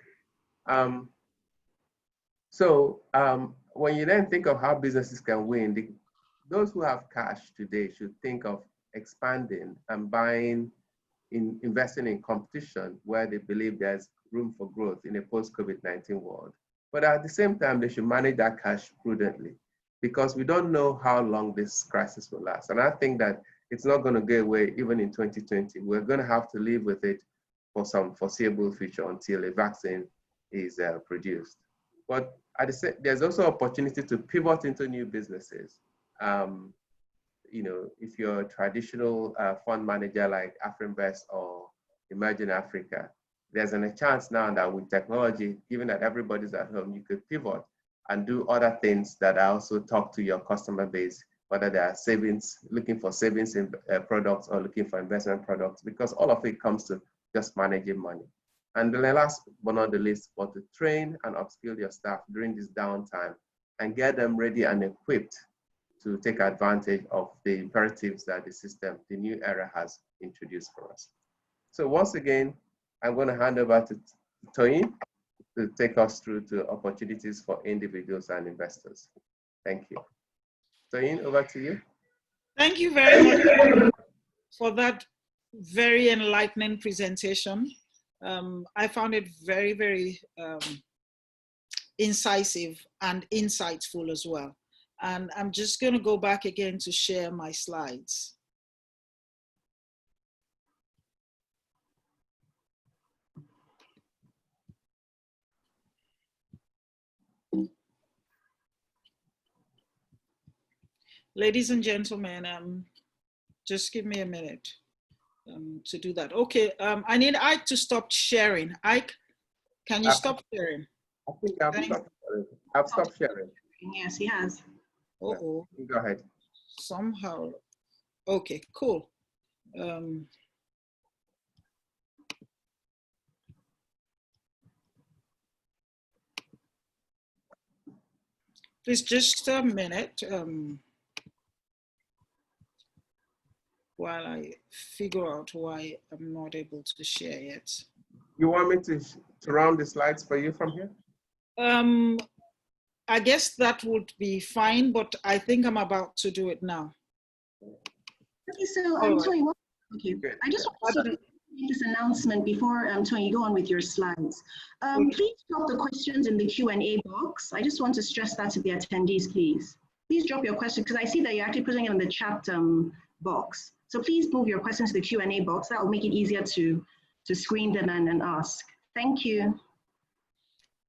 When you then think of how businesses can win, those who have cash today should think of expanding and investing in competition where they believe there's room for growth in a post-COVID-19 world. But at the same time, they should manage that cash prudently, because we don't know how long this crisis will last. And I think that it's not going to go away even in 2020. We're going to have to live with it for some foreseeable future until a vaccine is produced. But there's also opportunity to pivot into new businesses. If you're a traditional fund manager like Afrinvest or Emerging Africa, there's a chance now that with technology, given that everybody's at home, you could pivot and do other things that also talk to your customer base, whether they are savings, looking for savings in products or looking for investment products, because all of it comes to just managing money. And the last but not the least, was to train and upskill your staff during this downtime and get them ready and equipped to take advantage of the imperatives that the new era has introduced for us. So once again, I'm going to hand over to Toyin to take us through to opportunities for individuals and investors. Thank you. Toyin, over to you. Thank you very much for that very enlightening presentation. I found it very, very incisive and insightful as well. And I'm just going to go back again to share my slides. Ladies and gentlemen, just give me a minute to do that. Okay, I need Ike to stop sharing. Ike, can you stop sharing? I think I've stopped sharing. Yes, he has. Uh-oh. Go ahead. Somehow. Okay, cool. Please just a minute while I figure out why I'm not able to share yet. You want me to run the slides for you from here? I guess that would be fine, but I think I'm about to do it now. Okay, so Toyin, okay. I just want to make this announcement before Toyin, you go on with your slides. Please drop the questions in the Q&A box. I just want to stress that to the attendees, please. Please drop your question, because I see that you're actually putting it on the chat box. So please move your questions to the Q&A box. That will make it easier to screen them and ask. Thank you.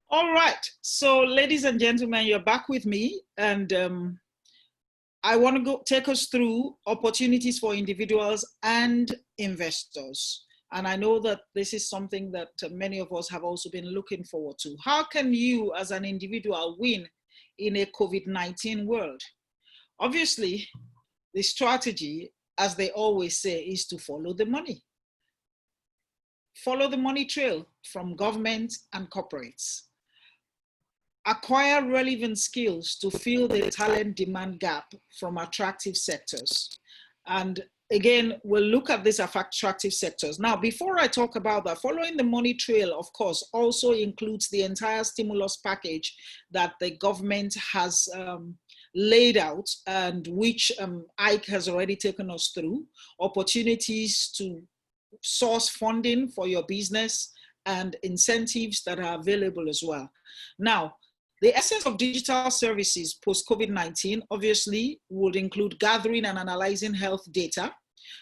All right, so ladies and gentlemen, you're back with me, and I want to take us through opportunities for individuals and investors. And I know that this is something that many of us have also been looking forward to. How can you as an individual win in a COVID-19 world? Obviously, the strategy, as they always say, is to follow the money. Follow the money trail from government and corporates. Acquire relevant skills to fill the talent demand gap from attractive sectors. And again, we'll look at these attractive sectors. Now, before I talk about that, following the money trail, of course, also includes the entire stimulus package that the government has laid out, and which Ike has already taken us through. Opportunities to source funding for your business and incentives that are available as well. Now, the essence of digital services post-COVID-19 obviously would include gathering and analyzing health data.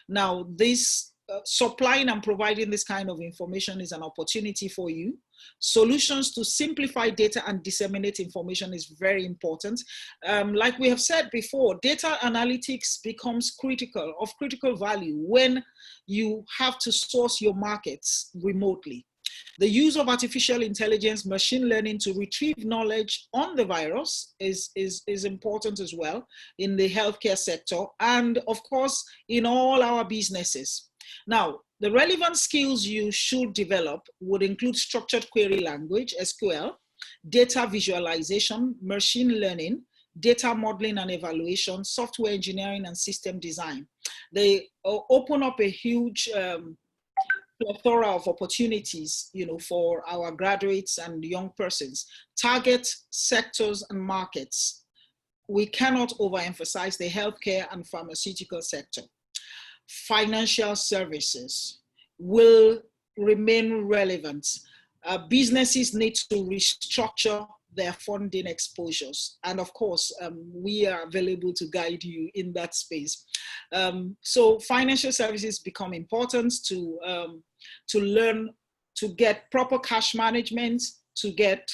Now, this supplying and providing this kind of information is an opportunity for you. Solutions to simplify data and disseminate information is very important. Like we have said before, data analytics becomes of critical value when you have to source your markets remotely. The use of artificial intelligence, machine learning to retrieve knowledge on the virus is important as well in the healthcare sector, and of course in all our businesses. Now, the relevant skills you should develop would include structured query language, SQL, data visualization, machine learning, data modeling and evaluation, software engineering, and system design. They open up a huge plethora of opportunities, for our graduates and young persons. Target sectors and markets. We cannot overemphasize the healthcare and pharmaceutical sector. Financial services will remain relevant. Businesses need to restructure their funding exposures. And of course, we are available to guide you in that space. So financial services become important to learn to get proper cash management, to get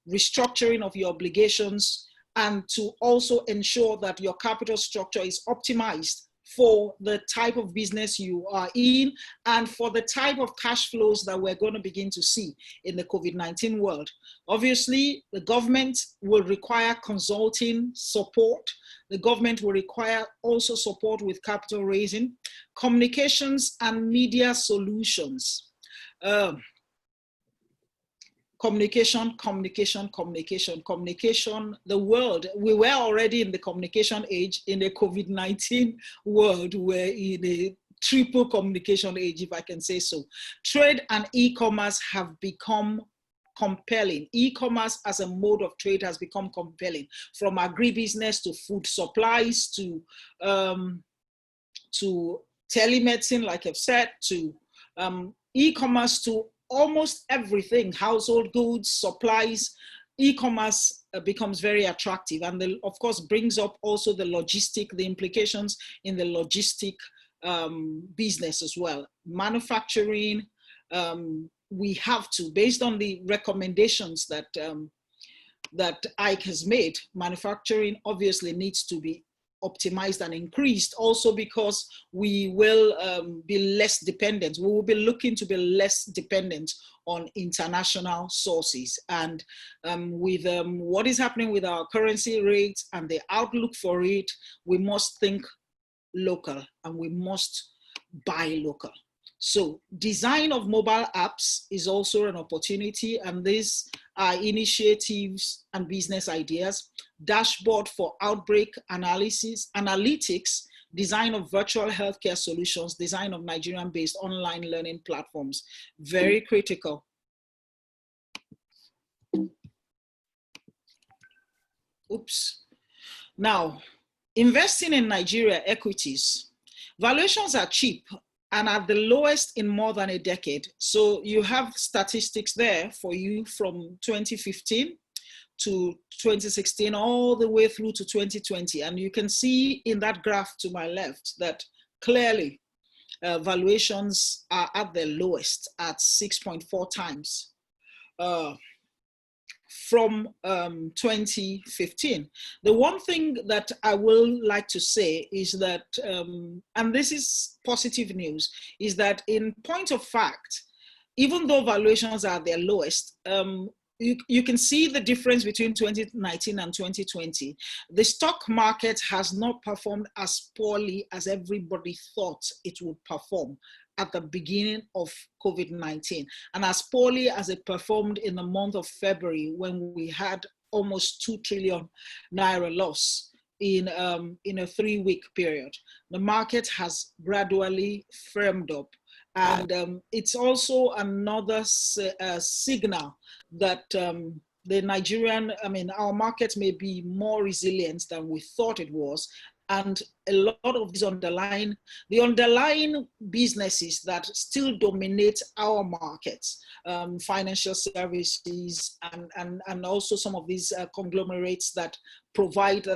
restructuring of your obligations, and to also ensure that your capital structure is optimized for the type of business you are in and for the type of cash flows that we're going to begin to see in the COVID-19 world. Obviously, the government will require consulting support. The government will require also support with capital raising, communications and media solutions. Communication, the world, we were already in the communication age. In the COVID-19 world, we're in a triple communication age, if I can say so. Trade and e-commerce have become compelling. E-commerce as a mode of trade has become compelling, from agribusiness to food supplies to telemedicine, like I've said, to e-commerce to almost everything, household goods, supplies. E-commerce becomes very attractive, and of course brings up also the implications in the logistic business as well. Manufacturing, we have to, based on the recommendations that that Ike has made, manufacturing obviously needs to be optimized and increased, also because we will be less dependent. We will be looking to be less dependent on international sources. And with what is happening with our currency rates and the outlook for it, we must think local and we must buy local. So design of mobile apps is also an opportunity, and these are initiatives and business ideas. Dashboard for outbreak analytics, design of virtual healthcare solutions, design of Nigerian-based online learning platforms. Very critical. Oops. Now, investing in Nigeria equities. Valuations are cheap and at the lowest in more than a decade. So you have statistics there for you from 2015 to 2016, all the way through to 2020. And you can see in that graph to my left that clearly, valuations are at their lowest at 6.4 times from 2015. The one thing that I will like to say is that, and this is positive news, is that in point of fact, even though valuations are their lowest, you can see the difference between 2019 and 2020. The stock market has not performed as poorly as everybody thought it would perform at the beginning of COVID-19, and as poorly as it performed in the month of February, when we had almost 2 trillion naira loss in a 3-week period. The market has gradually firmed up. And it's also another signal that the Nigerian, our market may be more resilient than we thought it was. And a lot of these underlying businesses that still dominate our markets, financial services, and also some of these conglomerates that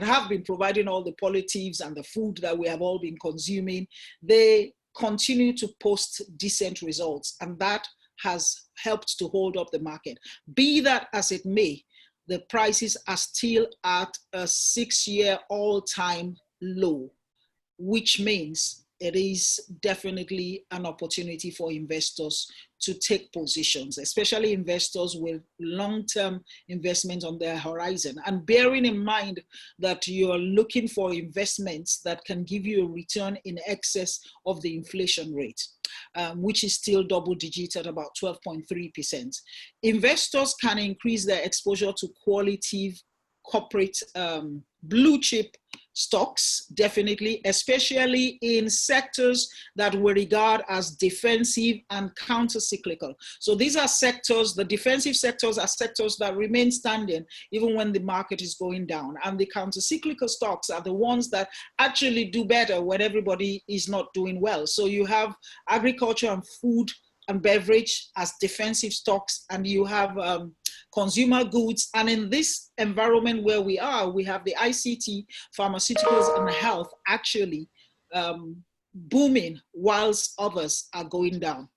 have been providing all the palliatives and the food that we have all been consuming, they continue to post decent results, and that has helped to hold up the market. Be that as it may, the prices are still at a 6-year all-time low, which means it is definitely an opportunity for investors to take positions, especially investors with long-term investments on their horizon. And bearing in mind that you're looking for investments that can give you a return in excess of the inflation rate, which is still double-digit at about 12.3%. Investors can increase their exposure to quality corporate blue chip stocks, definitely, especially in sectors that we regard as defensive and counter-cyclical. So these are sectors, the defensive sectors are sectors that remain standing even when the market is going down. And the counter-cyclical stocks are the ones that actually do better when everybody is not doing well. So you have agriculture and food and beverage as defensive stocks, and you have consumer goods. And in this environment where we are, we have the ICT, pharmaceuticals, and health actually booming whilst others are going down.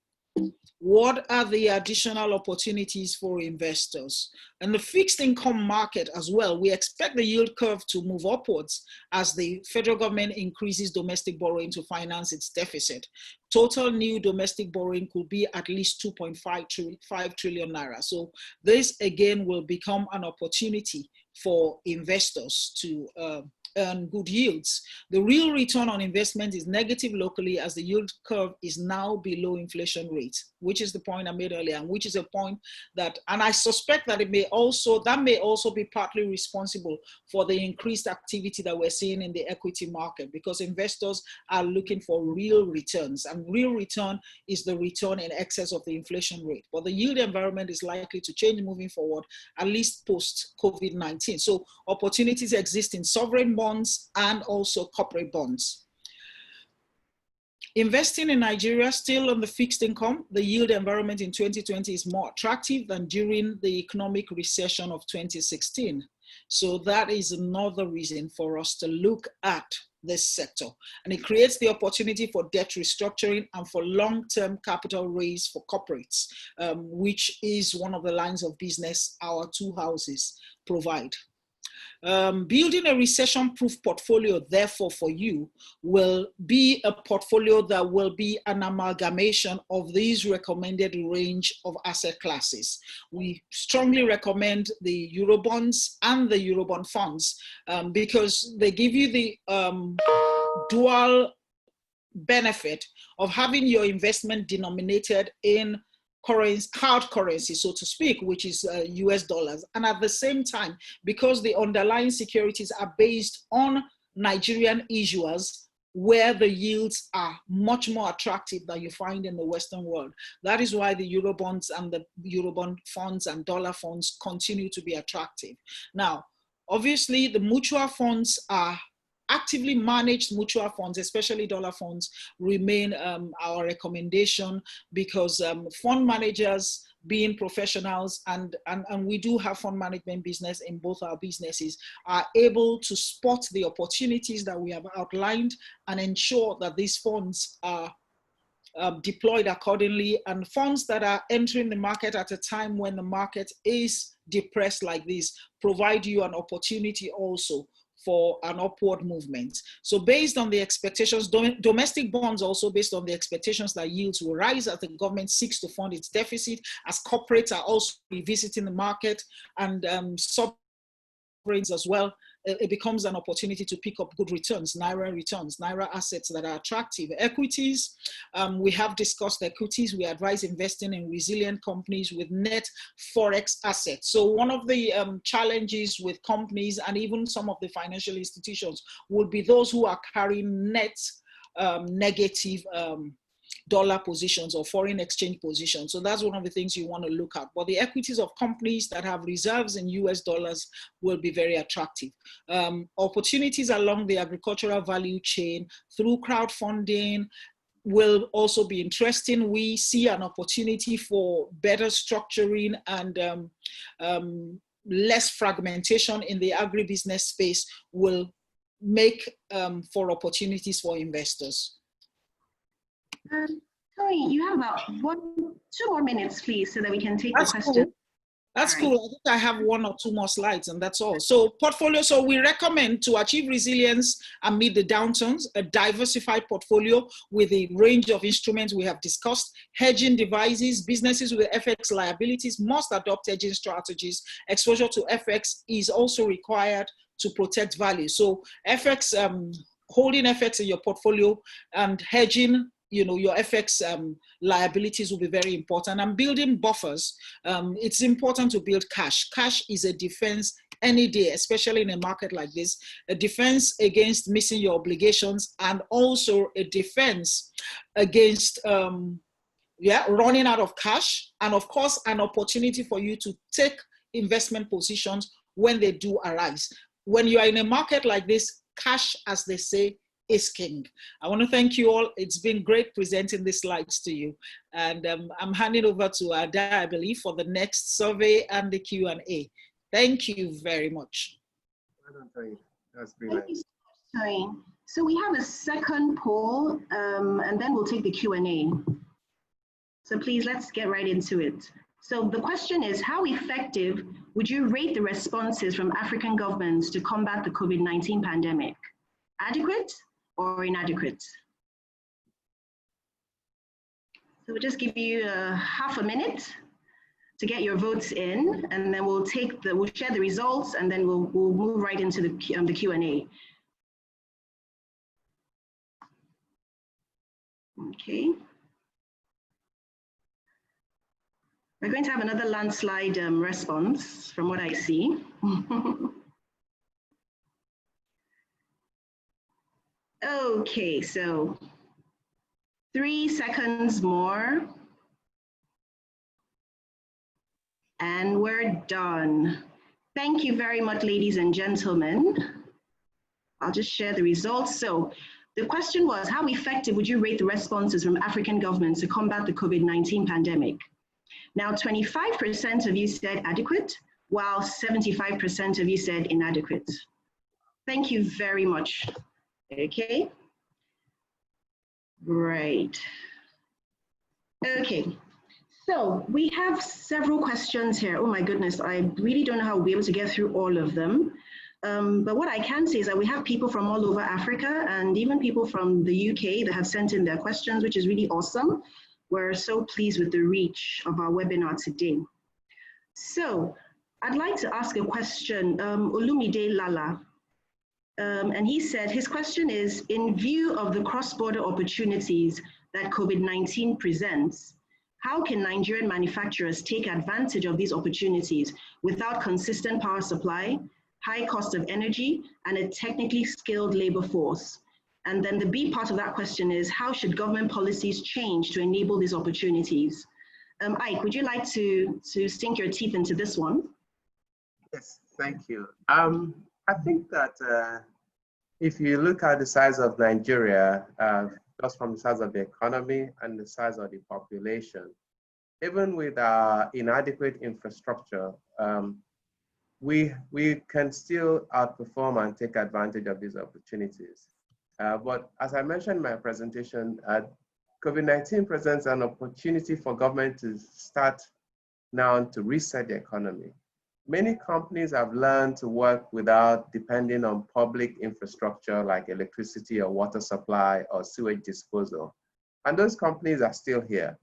What are the additional opportunities for investors? In the fixed income market as well, we expect the yield curve to move upwards as the federal government increases domestic borrowing to finance its deficit. Total new domestic borrowing could be at least 2.5 trillion naira. So this again will become an opportunity for investors to earn good yields. The real return on investment is negative locally as the yield curve is now below inflation rate, which is the point I made earlier, and which is a point that, and I suspect that that may also be partly responsible for the increased activity that we're seeing in the equity market, because investors are looking for real returns, and real return is the return in excess of the inflation rate. But the yield environment is likely to change moving forward, at least post COVID-19. So opportunities exist in sovereign bonds and also corporate bonds. Investing in Nigeria, still on the fixed income, the yield environment in 2020 is more attractive than during the economic recession of 2016. So that is another reason for us to look at this sector. And it creates the opportunity for debt restructuring and for long-term capital raise for corporates, which is one of the lines of business our two houses provide. Building a recession-proof portfolio, therefore, for you will be a portfolio that will be an amalgamation of these recommended range of asset classes. We strongly recommend the Eurobonds and the Eurobond funds because they give you the dual benefit of having your investment denominated in hard currency, so to speak, which is US dollars. And at the same time, because the underlying securities are based on Nigerian issuers, where the yields are much more attractive than you find in the Western world. That is why the Eurobonds and the Eurobond funds and dollar funds continue to be attractive. Now, obviously, the mutual funds are actively managed mutual funds, especially dollar funds, remain our recommendation because fund managers being professionals, and we do have fund management business in both our businesses, are able to spot the opportunities that we have outlined and ensure that these funds are deployed accordingly, and funds that are entering the market at a time when the market is depressed like this provide you an opportunity also for an upward movement. So based on the expectations, domestic bonds also based on the expectations that yields will rise as the government seeks to fund its deficit, as corporates are also revisiting the market, and sovereigns as well. It becomes an opportunity to pick up good returns, Naira assets that are attractive. Equities, we have discussed equities. We advise investing in resilient companies with net Forex assets. So one of the challenges with companies and even some of the financial institutions would be those who are carrying net negative dollar positions or foreign exchange positions. So that's one of the things you want to look at. But the equities of companies that have reserves in US dollars will be very attractive. Opportunities along the agricultural value chain through crowdfunding will also be interesting. We see an opportunity for better structuring and less fragmentation in the agribusiness space will make for opportunities for investors. Toyin, you have about 2 more minutes, please, so that we can take the question. Cool. That's cool. I think I have 1 or 2 more slides, and that's all. So portfolio. So we recommend, to achieve resilience amid the downturns, a diversified portfolio with a range of instruments we have discussed. Hedging devices, businesses with FX liabilities must adopt hedging strategies. Exposure to FX is also required to protect value. So FX, holding FX in your portfolio and hedging, your FX liabilities will be very important. And building buffers, it's important to build cash. Cash is a defense any day, especially in a market like this, a defense against missing your obligations, and also a defense against running out of cash, and of course, an opportunity for you to take investment positions when they do arise. When you are in a market like this, cash, as they say, is king. I want to thank you all. It's been great presenting these slides to you. And I'm handing over to Ada, I believe, for the next survey and the Q&A. Thank you very much. That's brilliant. Thank you so much, Toyin. So we have a second poll, and then we'll take the Q&A. So please, let's get right into it. So the question is, how effective would you rate the responses from African governments to combat the COVID-19 pandemic? Adequate or inadequate? So we'll just give you half a minute to get your votes in, and then we'll share the results, and then we'll move right into the Q&A. Okay. We're going to have another landslide response from what I see. Okay, so 3 seconds more. And we're done. Thank you very much, ladies and gentlemen. I'll just share the results. So the question was, how effective would you rate the responses from African governments to combat the COVID-19 pandemic? Now, 25% of you said adequate, while 75% of you said inadequate. Thank you very much. Okay. Right. Okay. So we have several questions here. Oh my goodness, I really don't know how we'll be able to get through all of them. But what I can say is that we have people from all over Africa and even people from the UK that have sent in their questions, which is really awesome. We're so pleased with the reach of our webinar today. So I'd like to ask a question, Olumide Lala. And he said, his question is, in view of the cross-border opportunities that COVID-19 presents, how can Nigerian manufacturers take advantage of these opportunities without consistent power supply, high cost of energy, and a technically skilled labor force? And then the B part of that question is, how should government policies change to enable these opportunities? Ike, would you like to sink your teeth into this one? Yes, thank you. I think that if you look at the size of Nigeria, just from the size of the economy and the size of the population, even with our inadequate infrastructure, we can still outperform and take advantage of these opportunities. But as I mentioned in my presentation, COVID-19 presents an opportunity for government to start now to reset the economy. Many companies have learned to work without depending on public infrastructure like electricity or water supply or sewage disposal. And those companies are still here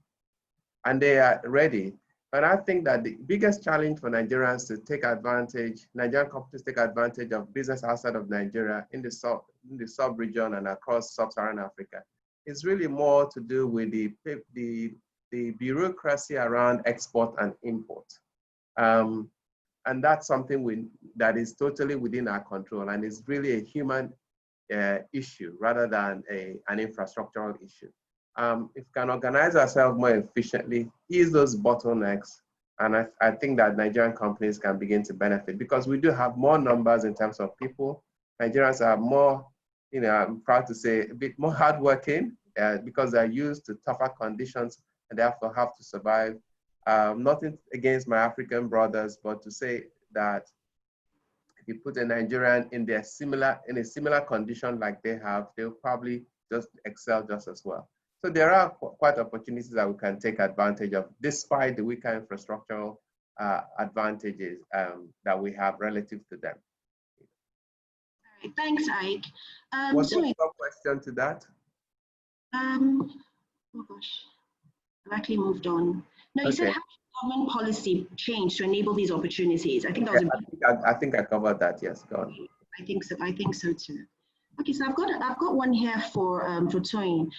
and they are ready. But I think that the biggest challenge for Nigerians to take advantage, Nigerian companies take advantage of business outside of Nigeria in the sub-region and across sub-Saharan Africa is really more to do with the bureaucracy around export and import. And that's something that is totally within our control and is really a human issue rather than an infrastructural issue. If we can organize ourselves more efficiently, ease those bottlenecks, and I think that Nigerian companies can begin to benefit because we do have more numbers in terms of people. Nigerians are more, I'm proud to say, a bit more hardworking because they're used to tougher conditions and therefore have to survive. Nothing against my African brothers, but to say that if you put a Nigerian in a similar condition like they have, they'll probably just excel just as well. So there are quite opportunities that we can take advantage of, despite the weaker infrastructural advantages that we have relative to them. All right, thanks, Ike. Was there a question to that? Oh gosh, I've actually moved on. No, you said how should government policy change to enable these opportunities? I think that was I think I covered that. Yes, go on. I think so. I think so too. Okay, so I've got one here for Toyin.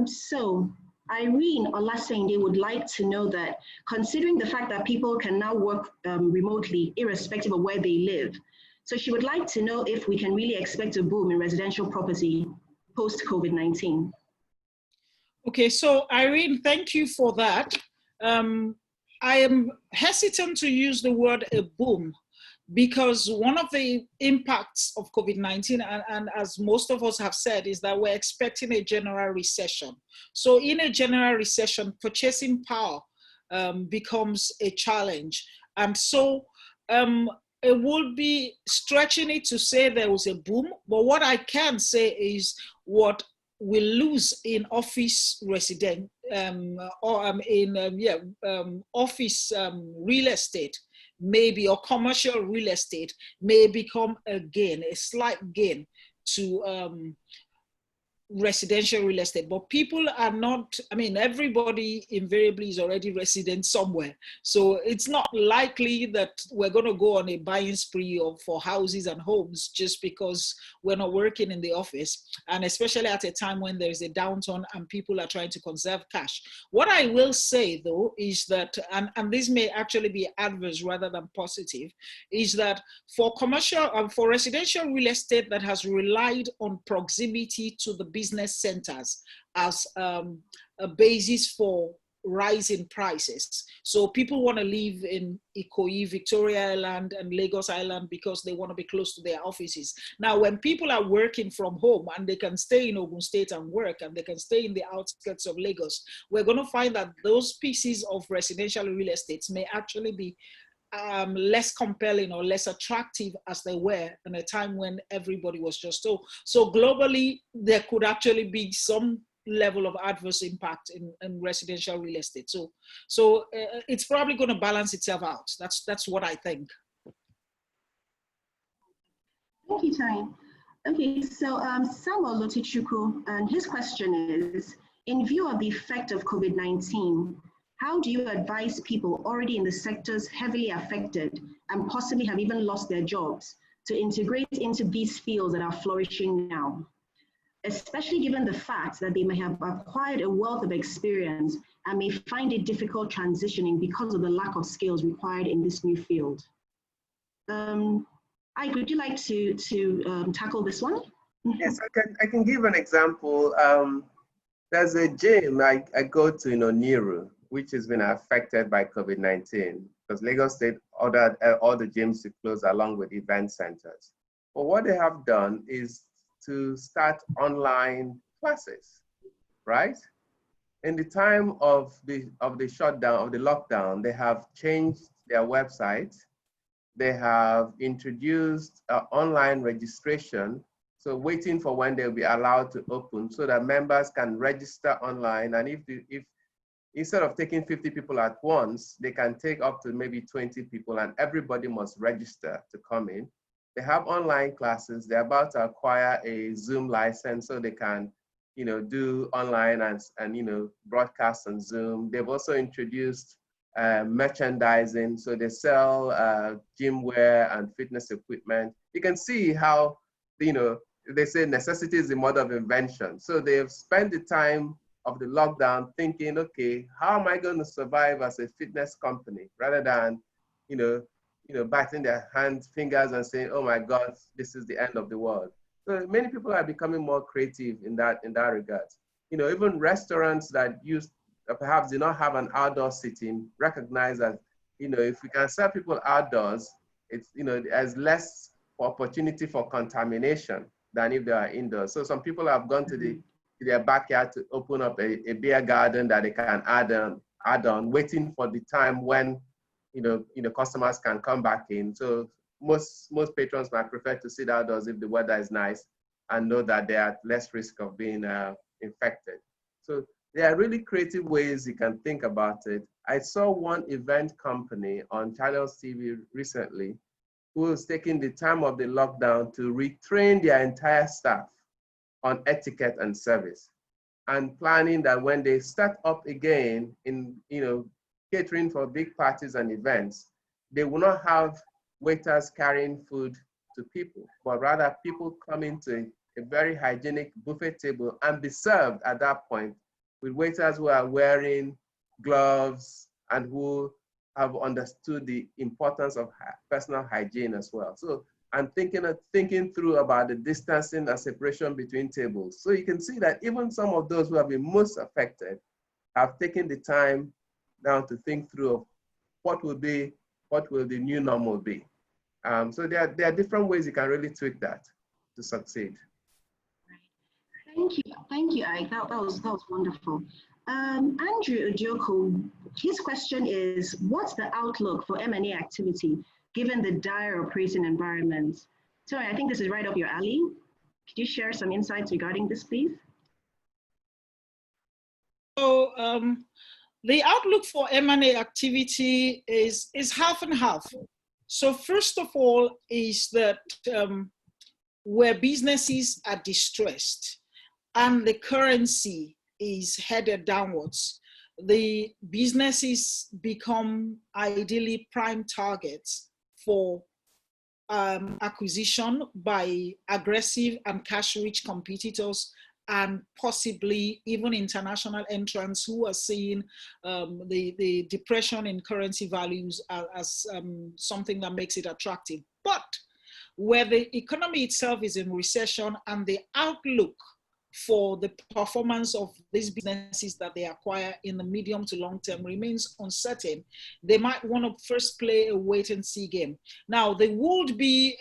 So Irene Olasende would like to know that considering the fact that people can now work remotely, irrespective of where they live, so she would like to know if we can really expect a boom in residential property post COVID-19. Okay, so Irene, thank you for that. I am hesitant to use the word a boom because one of the impacts of COVID-19, and as most of us have said, is that we're expecting a general recession. So in a general recession, purchasing power becomes a challenge. And so it would be stretching it to say there was a boom, but what I can say is what we lose in office resident office real estate maybe, or commercial real estate may become a gain, a slight gain to residential real estate. But people are not, I mean, everybody invariably is already resident somewhere. So it's not likely that we're going to go on a buying spree for houses and homes just because we're not working in the office. And especially at a time when there's a downturn and people are trying to conserve cash. What I will say though is that, and this may actually be adverse rather than positive, is that for commercial, for residential real estate that has relied on proximity to the business centers as a basis for rising prices. So people want to live in Ikoyi, Victoria Island and Lagos Island because they want to be close to their offices. Now, when people are working from home and they can stay in Ogun State and work and they can stay in the outskirts of Lagos, we're going to find that those pieces of residential real estate may actually be less compelling or less attractive as they were in a time when everybody was just so globally there could actually be some level of adverse impact in residential real estate. So it's probably going to balance itself out. That's what I think. Thank you, Toyin. Okay, so Samuel Lotichuku, and his question is, in view of the effect of COVID-19, how do you advise people already in the sectors heavily affected and possibly have even lost their jobs to integrate into these fields that are flourishing now, especially given the fact that they may have acquired a wealth of experience and may find it difficult transitioning because of the lack of skills required in this new field? Ike, would you like to tackle this one? Yes, I can give an example. There's a gym I go to in Oniru, which has been affected by COVID-19 because Lagos State ordered all the gyms to close along with event centers. But what they have done is to start online classes, right? in the time of the shutdown, of the lockdown, they have changed their website. They have introduced online registration. So waiting for when they'll be allowed to open so that members can register online. And if instead of taking 50 people at once, they can take up to maybe 20 people and everybody must register to come in. They have online classes. They're about to acquire a Zoom license so they can, do online and broadcast on Zoom. They've also introduced merchandising. So they sell gym wear and fitness equipment. You can see how, they say necessity is the mother of invention. So they've spent the time of the lockdown thinking, okay, how am I going to survive as a fitness company, rather than, biting their fingers and saying, oh my God, this is the end of the world. So many people are becoming more creative in that regard. Even restaurants that perhaps do not have an outdoor seating recognize that, if we can serve people outdoors, it's, there's less opportunity for contamination than if they are indoors. So some people have gone to their backyard to open up a beer garden that they can add on, waiting for the time when customers can come back in. So most patrons might prefer to sit outdoors if the weather is nice and know that they are at less risk of being infected. So there are really creative ways you can think about it. I saw one event company on Channels TV recently who was taking the time of the lockdown to retrain their entire staff on etiquette and service, and planning that when they start up again in, catering for big parties and events, they will not have waiters carrying food to people, but rather people coming to a very hygienic buffet table and be served at that point with waiters who are wearing gloves and who have understood the importance of personal hygiene as well. So I'm thinking through about the distancing and separation between tables. So you can see that even some of those who have been most affected have taken the time now to think through of what will the new normal be. So there are different ways you can really tweak that to succeed. Thank you, Ike. That was wonderful. Andrew Ojoko, his question is, what's the outlook for M&A activity given the dire operating environment? Sorry, I think this is right up your alley. Could you share some insights regarding this, please? So the outlook for M&A activity is half and half. So first of all is that where businesses are distressed and the currency is headed downwards, the businesses become ideally prime targets for acquisition by aggressive and cash-rich competitors, and possibly even international entrants who are seeing the depression in currency values as something that makes it attractive. But where the economy itself is in recession and the outlook for the performance of these businesses that they acquire in the medium to long term remains uncertain, they might want to first play a wait and see game. Now, they would be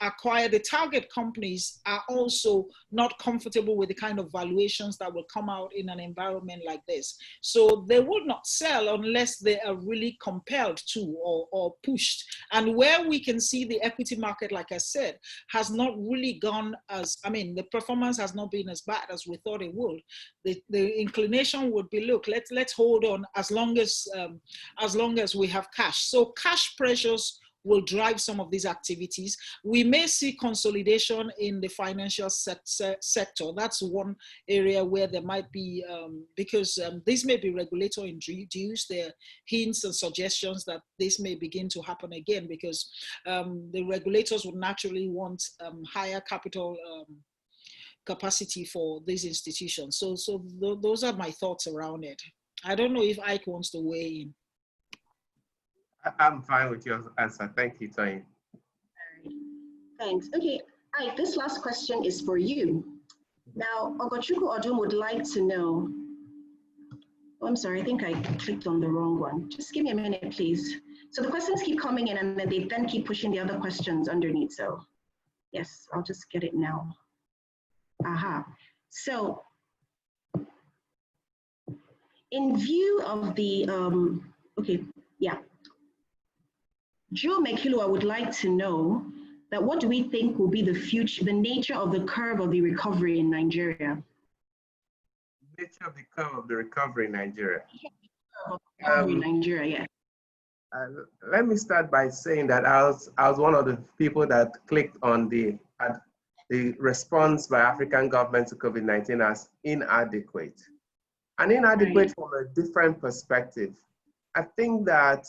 acquired, the target companies are also not comfortable with the kind of valuations that will come out in an environment like this. So they will not sell unless they are really compelled to or pushed. And where we can see the equity market, like I said, has not really gone as, the performance has not been as bad as we thought it would. The inclination would be, look, let's hold on as long as we have cash. So cash pressures will drive some of these activities. We may see consolidation in the financial sector. That's one area where there might be, because this may be regulator induced. There are hints and suggestions that this may begin to happen again because the regulators would naturally want higher capital capacity for these institutions. So those are my thoughts around it. I don't know if Ike wants to weigh in. I'm fine with your answer. Thank you, Toyin. Thanks. Okay, Ike, this last question is for you. Now, Ogochukwu Odum would like to know, oh, I'm sorry, I think I clicked on the wrong one. Just give me a minute, please. So the questions keep coming in and then they keep pushing the other questions underneath. So yes, I'll just get it now. Aha. So in view of the, Joe Mekilua would like to know that what do we think will be the future, the nature of the curve of the recovery in Nigeria? Nature of the curve of the recovery in Nigeria. Nigeria, yeah. Let me start by saying that I was one of the people that clicked on the response by African government to COVID-19 as inadequate. And inadequate from a different perspective. I think that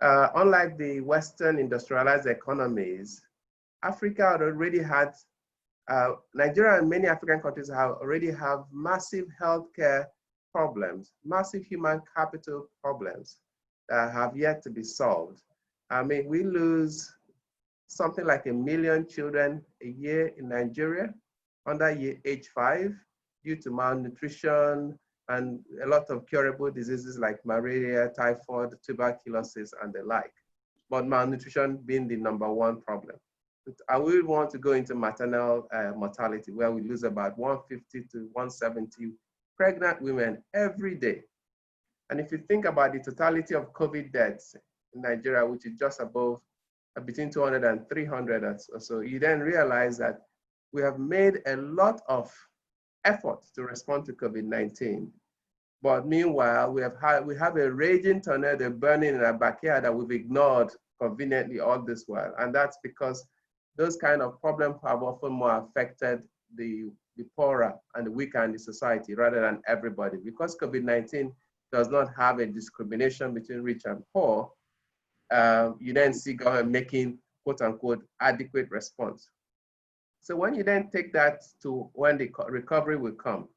unlike the Western industrialized economies, Africa already had, Nigeria and many African countries already have massive healthcare problems, massive human capital problems that have yet to be solved. I mean, we lose something like 1 million children a year in Nigeria under age 5 due to malnutrition and a lot of curable diseases like malaria, typhoid, tuberculosis, and the like. But malnutrition being the #1 problem. I would want to go into maternal mortality, where we lose about 150 to 170 pregnant women every day. And if you think about the totality of COVID deaths in Nigeria, which is just above between 200 and 300 or so, you then realize that we have made a lot of effort to respond to COVID-19. But meanwhile, we have a raging tornado burning in our backyard that we've ignored conveniently all this while. And that's because those kind of problems have often more affected the poorer and the weaker in the society rather than everybody. Because COVID-19 does not have a discrimination between rich and poor, you then see government making quote unquote adequate response. So when you then take that to when the recovery will come,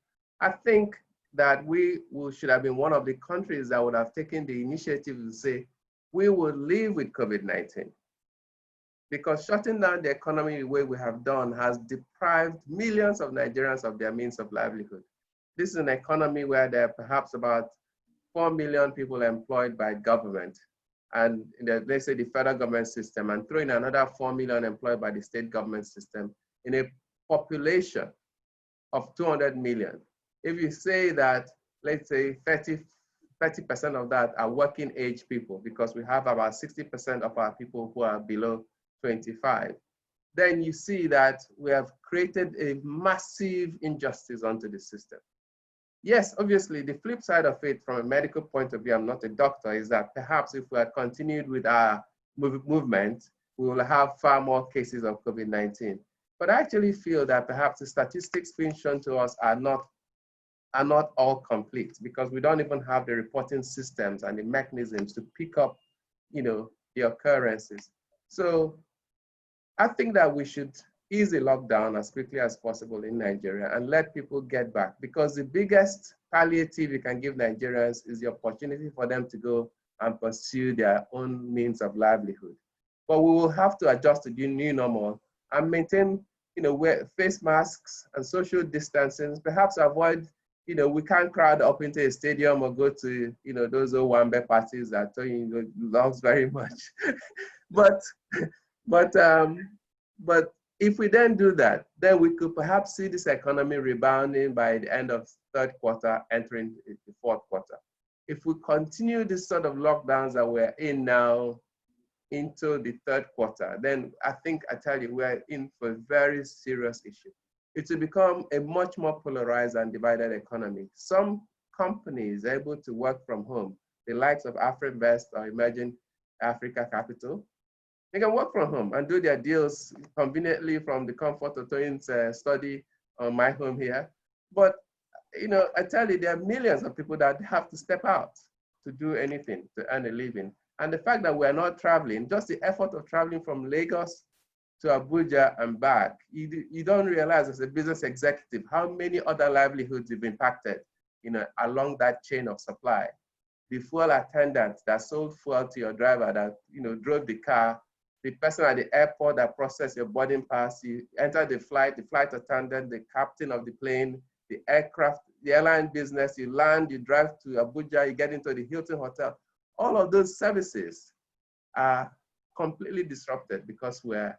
I think that we should have been one of the countries that would have taken the initiative to say, we will live with COVID-19. Because shutting down the economy the way we have done has deprived millions of Nigerians of their means of livelihood. This is an economy where there are perhaps about 4 million people employed by government, and let's say the federal government system, and throw in another 4 million employed by the state government system in a population of 200 million. If you say that, let's say 30% of that are working age people, because we have about 60% of our people who are below 25, then you see that we have created a massive injustice onto the system. Yes, obviously, the flip side of it from a medical point of view, I'm not a doctor, is that perhaps if we had continued with our movement, we will have far more cases of COVID-19. But I actually feel that perhaps the statistics being shown to us are not all complete, because we don't even have the reporting systems and the mechanisms to pick up, the occurrences. So I think that we should ease the lockdown as quickly as possible in Nigeria and let people get back, because the biggest palliative you can give Nigerians is the opportunity for them to go and pursue their own means of livelihood. But we will have to adjust to the new normal and maintain, wear face masks and social distancing, perhaps avoid, we can't crowd up into a stadium or go to, those Owambe parties that Toyin loves very much. But if we then do that, then we could perhaps see this economy rebounding by the end of third quarter, entering the fourth quarter. If we continue this sort of lockdowns that we're in now into the third quarter, then I tell you, we're in for a very serious issue. It will become a much more polarized and divided economy. Some companies are able to work from home, the likes of Afrivest or Emerging Africa Capital. They can work from home and do their deals conveniently from the comfort of Toyin's study on my home here. But, I tell you, there are millions of people that have to step out to do anything, to earn a living. And the fact that we're not traveling, just the effort of traveling from Lagos to Abuja and back, you don't realize as a business executive how many other livelihoods you've impacted, along that chain of supply. The fuel attendant that sold fuel to your driver that, drove the car, the person at the airport that processed your boarding pass, you enter the flight attendant, the captain of the plane, the aircraft, the airline business, you land, you drive to Abuja, you get into the Hilton Hotel. All of those services are completely disrupted because we're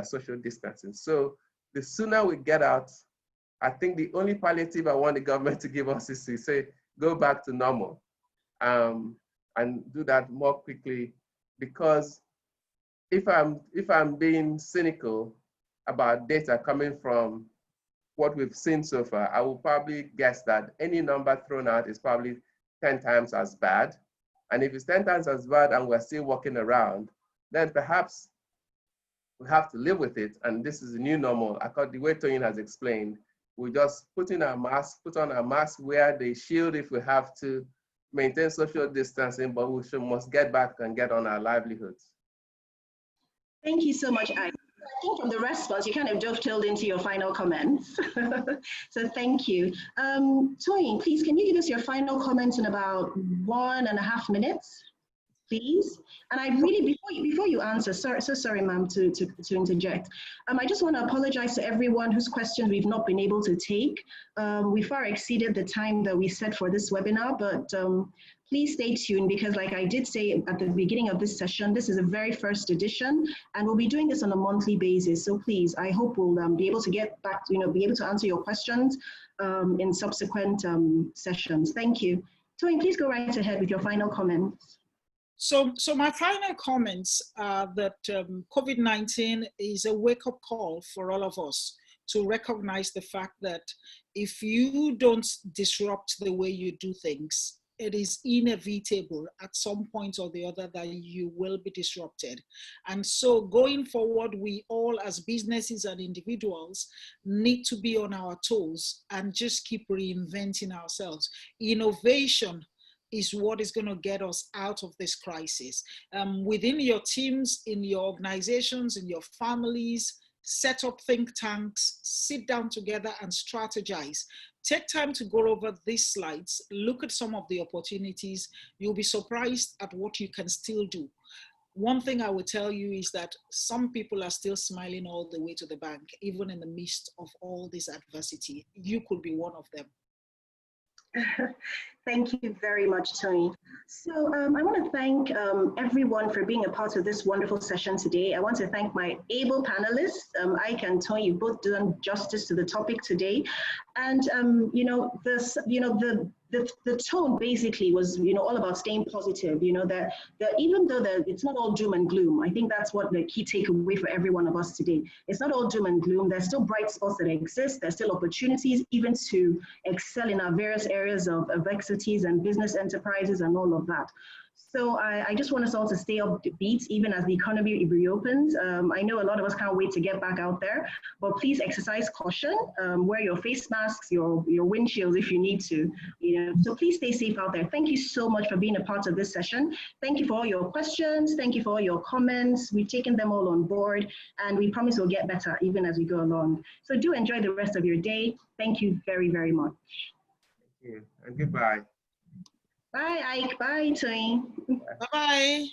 social distancing. So the sooner we get out, I think the only palliative I want the government to give us is to say, go back to normal and do that more quickly. Because if I'm being cynical about data coming from what we've seen so far, I will probably guess that any number thrown out is probably 10 times as bad. And if it's 10 times as bad and we're still walking around, then perhaps we have to live with it. And this is the new normal. According to the way Toyin has explained, we just put on our mask, wear the shield if we have to, maintain social distancing, but we must get back and get on our livelihoods. Thank you so much, Ike. I think from the response, you kind of dovetailed into your final comments. So thank you. Toyin, please, can you give us your final comments in about 1.5 minutes, please? And I really, before you answer, sorry, ma'am, to interject. I just want to apologize to everyone whose questions we've not been able to take. We far exceeded the time that we set for this webinar, but please stay tuned, because like I did say at the beginning of this session, this is a very first edition, and we'll be doing this on a monthly basis. So please, I hope we'll be able to get back, be able to answer your questions in subsequent sessions. Thank you. Toyin, please go right ahead with your final comments. So my final comments are that COVID-19 is a wake-up call for all of us to recognize the fact that if you don't disrupt the way you do things, it is inevitable at some point or the other that you will be disrupted. And so going forward, we all as businesses and individuals need to be on our toes and just keep reinventing ourselves. Innovation is what is going to get us out of this crisis. Within your teams, in your organizations, in your families, set up think tanks, sit down together and strategize. Take time to go over these slides, look at some of the opportunities. You'll be surprised at what you can still do. One thing I will tell you is that some people are still smiling all the way to the bank, even in the midst of all this adversity. You could be one of them. Thank you very much, Toyin. So I want to thank everyone for being a part of this wonderful session today. I want to thank my able panelists, Ike and Toyin. You've both done justice to the topic today. And the tone basically was all about staying positive. That even though it's not all doom and gloom, I think that's what the key takeaway for every one of us today. It's not all doom and gloom. There's still bright spots that exist. There's still opportunities even to excel in our various areas of expertise and business enterprises and all of that. So I just want us all to stay upbeat even as the economy reopens. I know a lot of us can't wait to get back out there, but please exercise caution. Wear your face masks, your windshields if you need to. So please stay safe out there. Thank you so much for being a part of this session. Thank you for all your questions. Thank you for all your comments. We've taken them all on board, and we promise we'll get better even as we go along. So do enjoy the rest of your day. Thank you very, very much. Thank you, and goodbye. Bye, Ike. Bye, Toyin. Bye-bye.